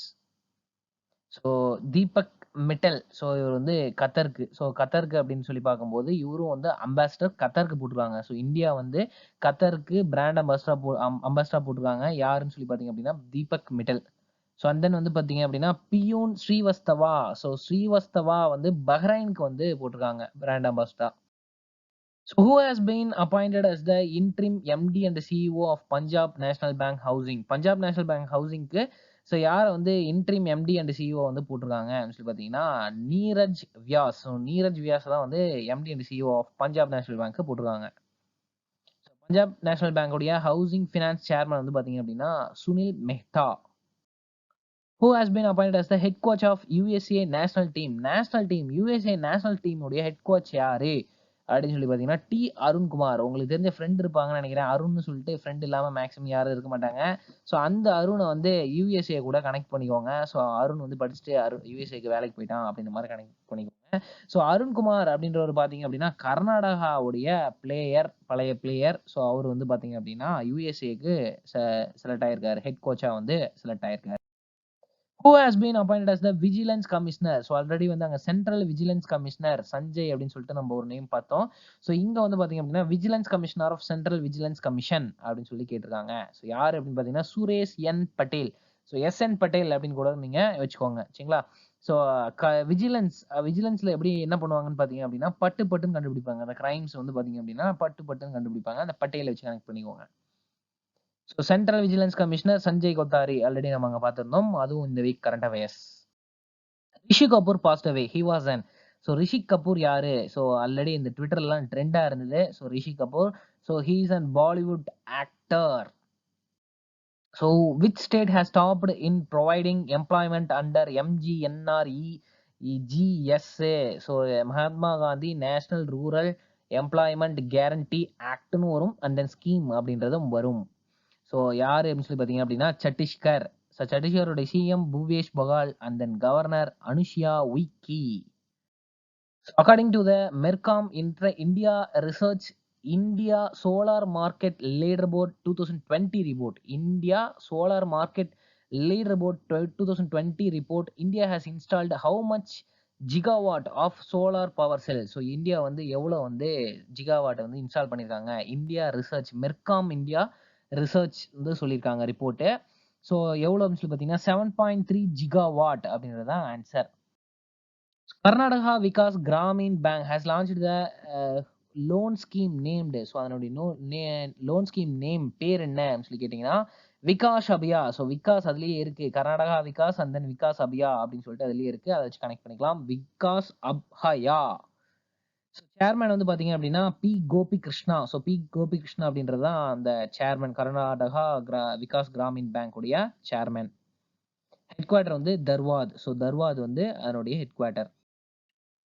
So Deepak Mittal. So இவர் வந்து கத்தருக்கு. ஸோ கத்தருக்கு அப்படின்னு சொல்லி பார்க்கும்போது இவரும் வந்து அம்பாசிடர் கத்தருக்கு போட்டுருக்காங்க. ஸோ இந்தியா வந்து கத்தருக்கு பிராண்ட் அம்பாசிடரா போட்டுருக்காங்க. யாருன்னு சொல்லி பார்த்தீங்க அப்படின்னா Deepak Mittal. So and then வந்து பார்த்தீங்க அப்படின்னா பியூன் ஸ்ரீவஸ்தவா. ஸோ ஸ்ரீவஸ்தவா வந்து பஹ்ரைனுக்கு வந்து போட்டிருக்காங்க brand அம்பாசிடரா. So who has been appointed as the interim MD and CEO of Punjab National Bank Housing? Punjab National Bank Housingக்கு ஸோ யாரை வந்து இன்ட்ரீம் MD அண்ட் CEO வந்து போட்டிருக்காங்க அப்படின்னு சொல்லி பார்த்தீங்கன்னா நீரஜ் வியாஸ். ஸோ நீரஜ் வியாஸ் தான் வந்து MD and CEO of Punjab national bank போட்டிருக்காங்க. ஸோ பஞ்சாப் நேஷனல் பேங்கோடைய ஹவுசிங் ஃபினான்ஸ் சேர்மன் வந்து பார்த்தீங்க அப்படின்னா Sunil Mehta. Who has been appointed as the head coach of USA national team? USA national team உடைய head coach யாரு அப்படின்னு சொல்லி பார்த்தீங்கன்னா அருண்குமார். உங்களுக்கு தெரிஞ்ச ஃப்ரெண்ட் இருப்பாங்கன்னு நினைக்கிறேன். அருண்னு சொல்லிட்டு ஃப்ரெண்ட் இல்லாமல் மேக்ஸிமம் யாரும் இருக்க மாட்டாங்க. ஸோ அந்த அருணை வந்து USA கூட கனெக்ட் பண்ணிக்கோங்க. ஸோ அருண் வந்து படிச்சுட்டு USAக்கு வேலைக்கு போயிட்டான் அப்படின்ற மாதிரி கனெக்ட் பண்ணிக்கோங்க. ஸோ அருண்குமார் அப்படின்றவர் பார்த்தீங்க அப்படின்னா கர்நாடகாவுடைய பழைய பிளேயர். ஸோ அவர் வந்து பார்த்தீங்க அப்படின்னா USAக்கு செலக்ட் ஆயிருக்காரு. ஹெட் கோச்சா வந்து செலக்ட் ஆயிருக்காரு. Who has been appointed as the Vigilance Commissioner? So already வந்து அங்கே சென்ட்ரல் விஜிலன்ஸ் கமிஷனர் சஞ்சய் அப்படின்னு சொல்லிட்டு நம்ம ஒரு நேம் பார்த்தோம். ஸோ இங்கே வந்து பார்த்தீங்க அப்படின்னா vigilance commissioner of central vigilance commission அப்படின்னு சொல்லி கேட்டிருக்காங்க. ஸோ யார் அப்படின்னு பார்த்தீங்கன்னா Suresh N Patel. So SN Patel அப்படின்னு கூட நீங்கள் வச்சுக்கோங்க சரிங்களா. ஸோ விஜிலன்ஸ்ல எப்படி என்ன பண்ணுவாங்கன்னு பார்த்தீங்க அப்படின்னா பட்டுன்னு கண்டுபிடிப்பாங்க. அந்த கிரைம்ஸ் வந்து பார்த்தீங்க அப்படின்னா பட்டுன்னு கண்டுபிடிப்பாங்க. அந்த பட்டேலை வச்சு கனெக்ட் பண்ணிக்கோங்க. So central vigilance commissioner Sanjay Kothari already நம்ம அங்கே பார்த்துருந்தோம். அதுவும் இந்த week current affairs. Rishi Kapoor passed away. He was an. So Rishi Kapoor யாரு? ஸோ ஆல்ரெடி இந்த ட்விட்டர்லாம் ட்ரெண்டா இருந்தது. So Rishi Kapoor. So he is an Bollywood actor. So, which state has stopped in providing employment under MGNREGSA? So, Mahatma Gandhi national rural employment guarantee ஆக்ட்னு வரும் and then scheme அப்படின்றதும் வரும். So யார் அப்படின்னு சொல்லி பார்த்தீங்க அப்படின்னா சத்தீஸ்கர். ஸோ சத்தீஸ்கருடைய CM Bhupesh Baghel and then governor Anusuiya Uikey. So, according to the Mercom India Research India Solar Market Leaderboard 2020 report, India Solar Market Leaderboard 2020 report, India has installed how much gigawatt of solar power cells? So India வந்து எவ்வளவு வந்து gigawatt வந்து install பண்ணிருக்காங்க? India research மெர்காம் India research வந்து சொல்லியிருக்காங்க report. So எவ்வளோ அப்படின்னு சொல்லி பார்த்தீங்கன்னா 7.3 gigawatt அப்படின்றது தான் answer. Karnataka Vikas Gramin Bank has launched the loan scheme named. So அதனுடைய லோன் ஸ்கீம் நேம் பேர் என்ன அப்படின்னு சொல்லி கேட்டிங்கன்னா விகாஸ் அபியா. ஸோ விகாஸ் அதுலேயே இருக்கு, கர்நாடகா விகாஸ் அண்ட் தென் விகாஸ் அபியா அப்படின்னு சொல்லிட்டு அதுலேயே இருக்கு, அதை வச்சு கனெக்ட் பண்ணிக்கலாம். விகாஸ் அப்ஹயா. ஸோ சேர்மேன் வந்து பார்த்தீங்க அப்படின்னா P Gopi Krishna. So P Gopi Krishna அப்படின்றது தான் அந்த சேர்மேன், கர்நாடகா விகாஸ் கிராமின் பேங்க் உடைய சேர்மேன். ஹெட் குவார்டர் வந்து தர்வாத். ஸோ தர்வாத் வந்து அதனுடைய head quarter.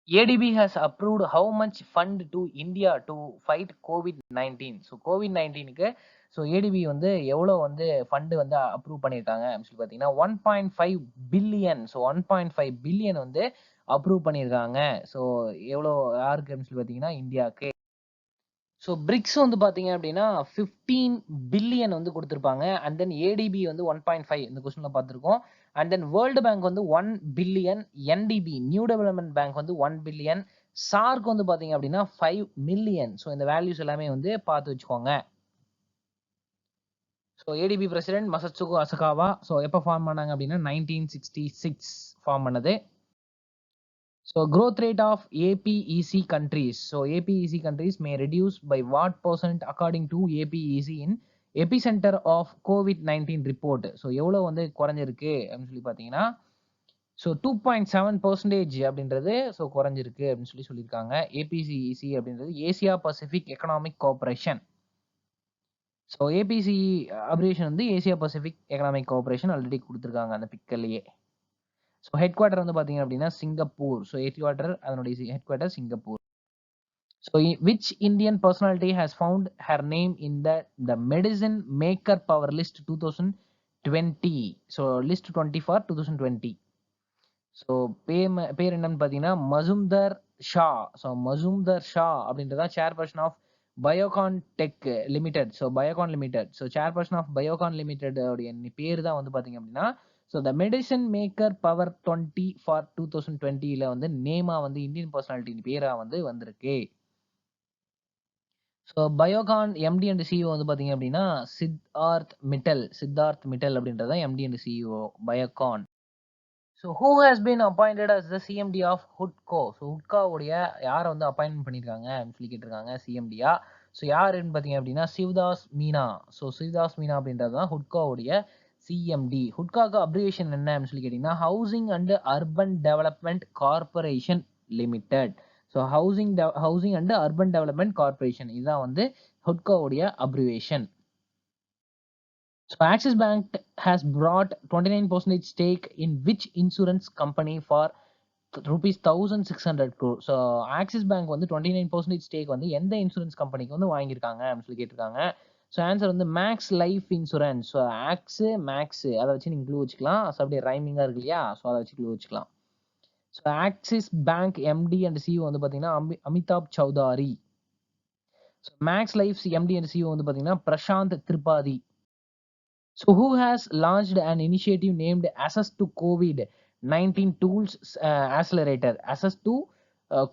ADB has approved how much fund to India to fight COVID-19. So COVID-19க்கு ஸோ ஏடிபி வந்து எவ்வளோ வந்து ஃபண்டு வந்து அப்ரூவ் பண்ணியிருக்காங்க அப்படின்னு சொல்லி பார்த்தீங்கன்னா 1.5 பில்லியன். ஸோ 1.5 பில்லியன் வந்து அப்ரூவ் பண்ணியிருக்காங்க. ஸோ எவ்வளோ யாருக்கு அப்படின்னு சொல்லி பார்த்தீங்கன்னா இந்தியாவுக்கு. ஸோ பிரிக்ஸ் வந்து பார்த்தீங்க அப்படின்னா 15 பில்லியன் வந்து கொடுத்துருப்பாங்க. அண்ட் தென் ஏடிபி வந்து 1.5 இந்த கொஸ்டினில் பார்த்துருக்கோம். அண்ட் தென் வேர்ல்டு பேங்க் வந்து 1 billion, NDB new development bank வந்து 1 பில்லியன், சார்க் வந்து பார்த்தீங்க அப்படின்னா 5 மில்லியன். ஸோ இந்த வேல்யூஸ் எல்லாமே வந்து பார்த்து வச்சுக்கோங்க. So ADB president Masatsugu Asakawa. So எப்போ ஃபார்ம் பண்ணாங்க அப்படின்னா 1966 ஃபார்ம் பண்ணது. So growth rate of APEC countries. So APEC countries may reduce by what % according to APEC in epicenter of COVID-19 report. So எவ்வளோ வந்து குறைஞ்சிருக்கு அப்படின்னு சொல்லி பார்த்தீங்கன்னா ஸோ 2.7% அப்படின்றது ஸோ குறைஞ்சிருக்கு அப்படின்னு சொல்லியிருக்காங்க. APEC அப்படின்றது Asia Pacific economic cooperation. So APEC abbreviation வந்து Asia Pacific economic cooperation already கொடுத்துருக்காங்க அந்த பிக்கல்லையே. ஸோ ஹெட் குவார்டர் வந்து பார்த்தீங்க அப்படின்னா சிங்கப்பூர். ஸோ ஹெட் குவார்டர் அதனுடைய head quarter Singapore. So which Indian personality has found her name in the medicine maker power list 2020. So list 20 for 2020. So பேர் என்னன்னு பார்த்தீங்கன்னா மசும்தர் ஷா. ஸோ மசும்தர் ஷா அப்படின்றதா chairperson of Biocon tech limited. So Biocon limited. So chairperson of Biocon limited உடைய பேர் தான் வந்து பார்த்தீங்க அப்படின்னா so the medicine maker power 20 for 2020ல வந்து நேமா வந்து இந்தியன் பர்சனாலிட்டி பேரா வந்து வந்திருக்கு. So Biocon MD and CEO வந்து பார்த்தீங்க அப்படின்னா சித்தார்த் மிட்டல் அப்படின்றத MD and CEO Biocon. So who has been appointed as the CMD of ஹுட்கோ. ஸோ ஹுட்காவுடைய யாரை வந்து அப்பாயின்மெண்ட் பண்ணியிருக்காங்க அப்படின்னு சொல்லி கேட்டிருக்காங்க சிஎம்டியா. ஸோ யாருன்னு பார்த்தீங்க அப்படின்னா சிவ்தாஸ் மீனா. ஸோ சிவ்தாஸ் மீனா அப்படின்றது தான் ஹுட்காவுடைய சிஎம்டி. ஹுட்காக்கு அப்ரிவேஷன் என்ன அப்படின்னு சொல்லி கேட்டீங்கன்னா housing and urban development corporation limited. So housing and urban development corporation இதுதான் வந்து ஹுட்காவுடைய abbreviation. So Axis Bank has brought 29% stake in which insurance company for rupees 1600 crore. So Axis Bank வந்து 29% stake வந்து எந்த insurance கம்பெனிக்கு வந்து வாங்கியிருக்காங்க அப்படின்னு சொல்லி கேட்டிருக்காங்க. ஸோ ஆன்சர் வந்து Max Life insurance. So Max அதை வச்சு நீங்கள் க்ளூ வச்சுக்கலாம். ஸோ அப்படியே ரைமிங்காக இருக்கு இல்லையா, ஸோ அதை வச்சு க்ளூ வச்சுக்கலாம். So Axis bank MD and CEO வந்து பார்த்தீங்கன்னா Amitabh Chaudhary. So Max Life MD and CEO வந்து பார்த்தீங்கன்னா Prashant Tripathi. So who has launched an initiative named Access to COVID-19 Tools Accelerator? Access to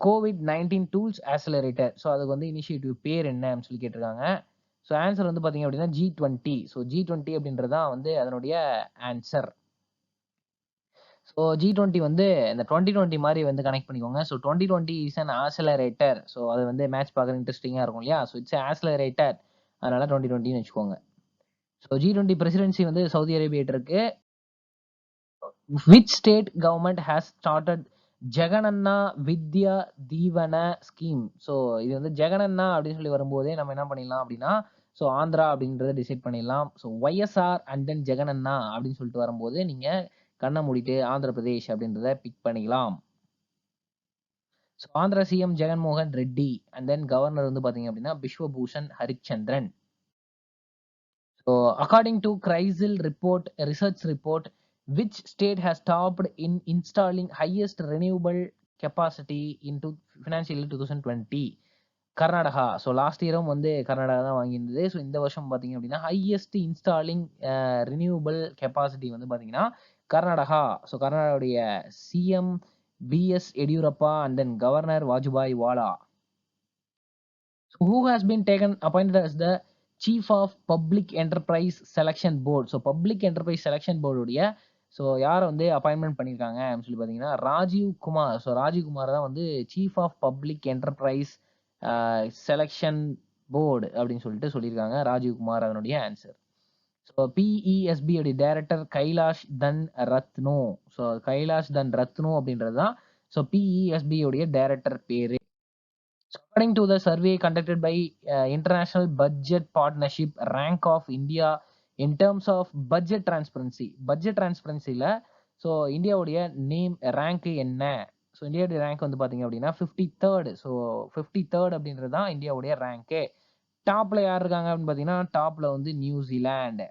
COVID-19 Tools Accelerator. So அதுக்கு வந்து initiative பேர் என்ன சொல்லி கேட்டிருக்காங்க. ஸோ ஆன்சர் வந்து பார்த்தீங்க அப்படின்னா G20. ஸோ G20 அப்படின்றது தான் வந்து அதனுடைய ஆன்சர். ஸோ G20 வந்து இந்த 2020 மாதிரி வந்து கனெக்ட் பண்ணிக்கோங்க. So 2020 is an accelerator. So அது வந்து மேட்ச் பார்க்குற இன்ட்ரெஸ்டிங்காக இருக்கும் இல்லையா. ஸோ இட்ஸ் ஆக்சலரேட்டர், அதனால 2020ன்னு வச்சுக்கோங்க. ஸோ G20 பிரசிடென்சி வந்து சவுதி அரேபியா இருக்கு. Which state government has started Jagananna வித்யா தீவன ஸ்கீம். ஸோ இது வந்து ஜெகனண்ணா அப்படின்னு சொல்லி வரும்போதே நம்ம என்ன பண்ணிடலாம் அப்படின்னா, ஸோ ஆந்திரா அப்படின்றத டிசைட் பண்ணிடலாம். So YSR and then Jagananna அப்படின்னு சொல்லிட்டு வரும்போது நீங்க கண்ண மூடிட்டு ஆந்திர பிரதேஷ் அப்படின்றத பிக் பண்ணிக்கலாம். So Andhra CM Jaganmohan Reddy and then governor வந்து பாத்தீங்க அப்படின்னா Biswabhusan Harichandan. So according to CRISIL report research report, which state has topped in installing highest renewable capacity into financial year 2020? Karnataka. So last இயரும் வந்து கர்நாடகா தான் வாங்கியிருந்தது. ஸோ இந்த வருஷம் பார்த்தீங்க அப்படின்னா ஹையஸ்ட் இன்ஸ்டாலிங் ரினியூவபிள் கெப்பாசிட்டி வந்து பார்த்தீங்கன்னா கர்நாடகா. ஸோ கர்நாடகாவுடைய CM BS Yediyurappa and then governor Vajubhai Vala. So who has been appointed as the Chief of Public Enterprise Selection Board? So public enterprise selection போர்டுடைய ஸோ யாரை வந்து அப்பாயின்மெண்ட் பண்ணியிருக்காங்க அப்படின்னு சொல்லி பார்த்தீங்கன்னா ராஜீவ் குமார். ஸோ ராஜீவ் குமார் தான் வந்து chief of public enterprise selection board அப்படின்னு சொல்லிட்டு சொல்லியிருக்காங்க. ராஜீவ் குமார் அதனுடைய ஆன்சர். ஸோ பிஇஎஸ்பி உடைய டைரக்டர் கைலாஷ் தன் ரத்னோ. ஸோ கைலாஷ் தன் ரத்னோ அப்படின்றது தான் ஸோ பிஇஎஸ்பி உடைய டைரக்டர் பேரு. So according to the survey conducted by International Budget Partnership, rank of India in terms of budget transparency ல ஸோ இந்தியாவுடைய நேம் ரேங்க் என்ன? ஸோ இந்தியாவுடைய ரேங்க் வந்து பார்த்தீங்க அப்படின்னா 53rd. ஸோ 53rd அப்படின்றது தான் இந்தியாவுடைய ரேங்க்கு. டாப்ல யார் இருக்காங்க அப்படின்னு பார்த்தீங்கன்னா டாப்ல வந்து New Zealand.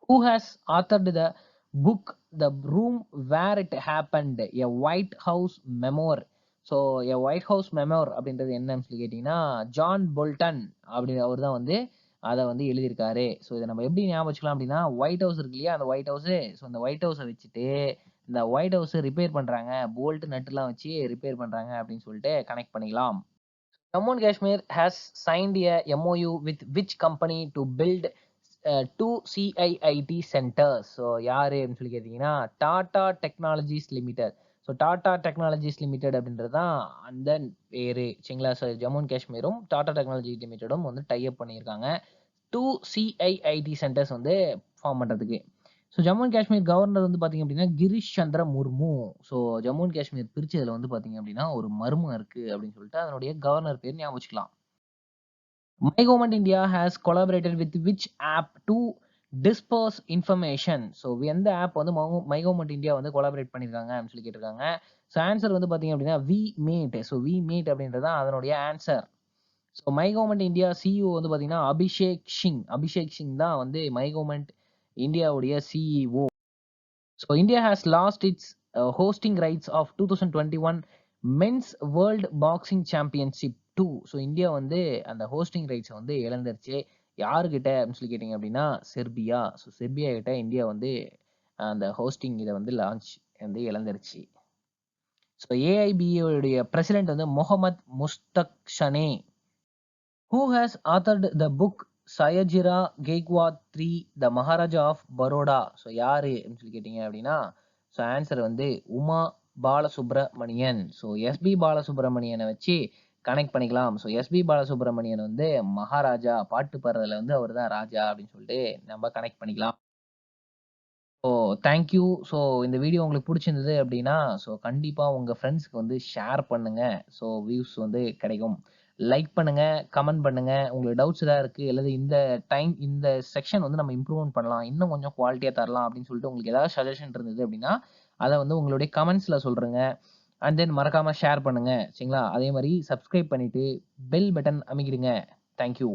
Who has authored the book The Room Where It Happened, a White House Memoir? So a White House memoir அப்படின்றது என்னன்னு சொல்லி கேட்டிங்கன்னா ஜான் போல்டன் அப்படி அவர் தான் வந்து அதை வந்து எழுதியிருக்காரு. ஸோ இதை நம்ம எப்படி ஞாபகம் வச்சுக்கலாம் அப்படின்னா ஒயிட் ஹவுஸ் இருக்கு இல்லையா, அந்த ஒயிட் ஹவுஸு. ஸோ அந்த ஒயிட் ஹவுஸை வச்சுட்டு இந்த ஒயிட் ஹவுஸை ரிப்பேர் பண்ணுறாங்க, போல்ட் நட்டுலாம் வச்சு ரிப்பேர் பண்ணுறாங்க அப்படின்னு சொல்லிட்டு கனெக்ட் பண்ணிக்கலாம். Jammu and Kashmir has signed a MoU with which company to build 2 CIIT centres? So யாரு அப்படின்னு சொல்லி கேட்டிங்கன்னா Tata technologies limited. So Tata technologies limited அப்படின்றது தான் அந்த பேரு சரிங்களா. ஸோ ஜம்மு அண்ட் காஷ்மீரும் டாடா டெக்னாலஜி லிமிடெடும் வந்து டைப் பண்ணியிருக்காங்க 2 சிஐஐடி சென்டர்ஸ் வந்து ஃபார்ம் பண்ணுறதுக்கு. So Jammu and Kashmir governor வந்து பார்த்தீங்க அப்படின்னா கிரீஷ் சந்திர முர்மு. ஸோ ஜம்மு அண்ட் காஷ்மீர் பிரிச்சதுல வந்து பார்த்தீங்க அப்படின்னா ஒரு மர்மம் இருக்கு அப்படின்னு சொல்லிட்டு அதனுடைய கவர்னர் பேர் ஞாபகம் வச்சுக்கலாம். My Government India has collaborated with which app to disperse information? So எந்த ஆப் வந்து மை கவர்மெண்ட் இந்தியா வந்து கொலாபரேட் பண்ணியிருக்காங்க அப்படின்னு சொல்லி கேட்டிருக்காங்க. ஸோ ஆன்சர் வந்து பார்த்தீங்க அப்படின்னா we meet. So we meet அப்படின்றது தான் அதனுடைய ஆன்சர். So my government India CEO வந்து பார்த்தீங்கன்னா அபிஷேக் சிங் தான் வந்து மை கவர்மெண்ட் இந்தியாவுடைய CEO. So India has lost its hosting rights of 2021 men's world boxing championship 2. So India வந்து அந்த ஹோஸ்டிங் ரைட்ஸை வந்து இழந்துருச்சு. யாருக்கிட்ட அப்படின்னு சொல்லி கேட்டிங்க அப்படின்னா செர்பியா. ஸோ செர்பியா கிட்ட இந்தியா வந்து அந்த ஹோஸ்டிங் இதை வந்து லான்ச் வந்து இழந்துருச்சு. ஸோ ஏஐபிஏடைய பிரசிடென்ட் வந்து Mohammed முஸ்தக்ஷனே. Who has authored the book சயஜிரா Gaikwad 3 the Maharaja of Baroda? So யாரு அப்படின்னு சொல்லி கேட்டிங்க அப்படின்னா ஸோ ஆன்சர் வந்து உமா பாலசுப்ரமணியன். ஸோ எஸ்பி பாலசுப்ரமணியனை வச்சு கனெக்ட் பண்ணிக்கலாம். ஸோ எஸ்பி பாலசுப்ரமணியன் வந்து மகாராஜா, பாட்டு பாடுறதுல வந்து அவர் தான் ராஜா அப்படின்னு சொல்லிட்டு நம்ம கனெக்ட் பண்ணிக்கலாம். So thank you. ஸோ இந்த வீடியோ உங்களுக்கு பிடிச்சிருந்தது அப்படின்னா ஸோ கண்டிப்பாக உங்கள் ஃப்ரெண்ட்ஸ்க்கு வந்து ஷேர் பண்ணுங்க. ஸோ வியூஸ் வந்து கிடைக்கும். லைக் பண்ணுங்க, கமெண்ட் பண்ணுங்க. உங்களுக்கு டவுட்ஸ் ஏதாவது இருக்குது அல்லது இந்த செக்ஷன் வந்து நம்ம இம்ப்ரூவ்மெண்ட் பண்ணலாம், இன்னும் கொஞ்சம் குவாலிட்டியாக தரலாம் அப்படின்னு சொல்லிட்டு உங்களுக்கு ஏதாவது சஜஷன் இருந்தது அப்படின்னா அதை வந்து உங்களுடைய கமெண்ட்ஸில் சொல்கிறேங்க. அண்ட் தென் மறக்காமல் ஷேர் பண்ணுங்க சரிங்களா. அதே மாதிரி சப்ஸ்கிரைப் பண்ணிவிட்டு பெல் பட்டன் அமைக்கிடுங்க. தேங்க்யூ.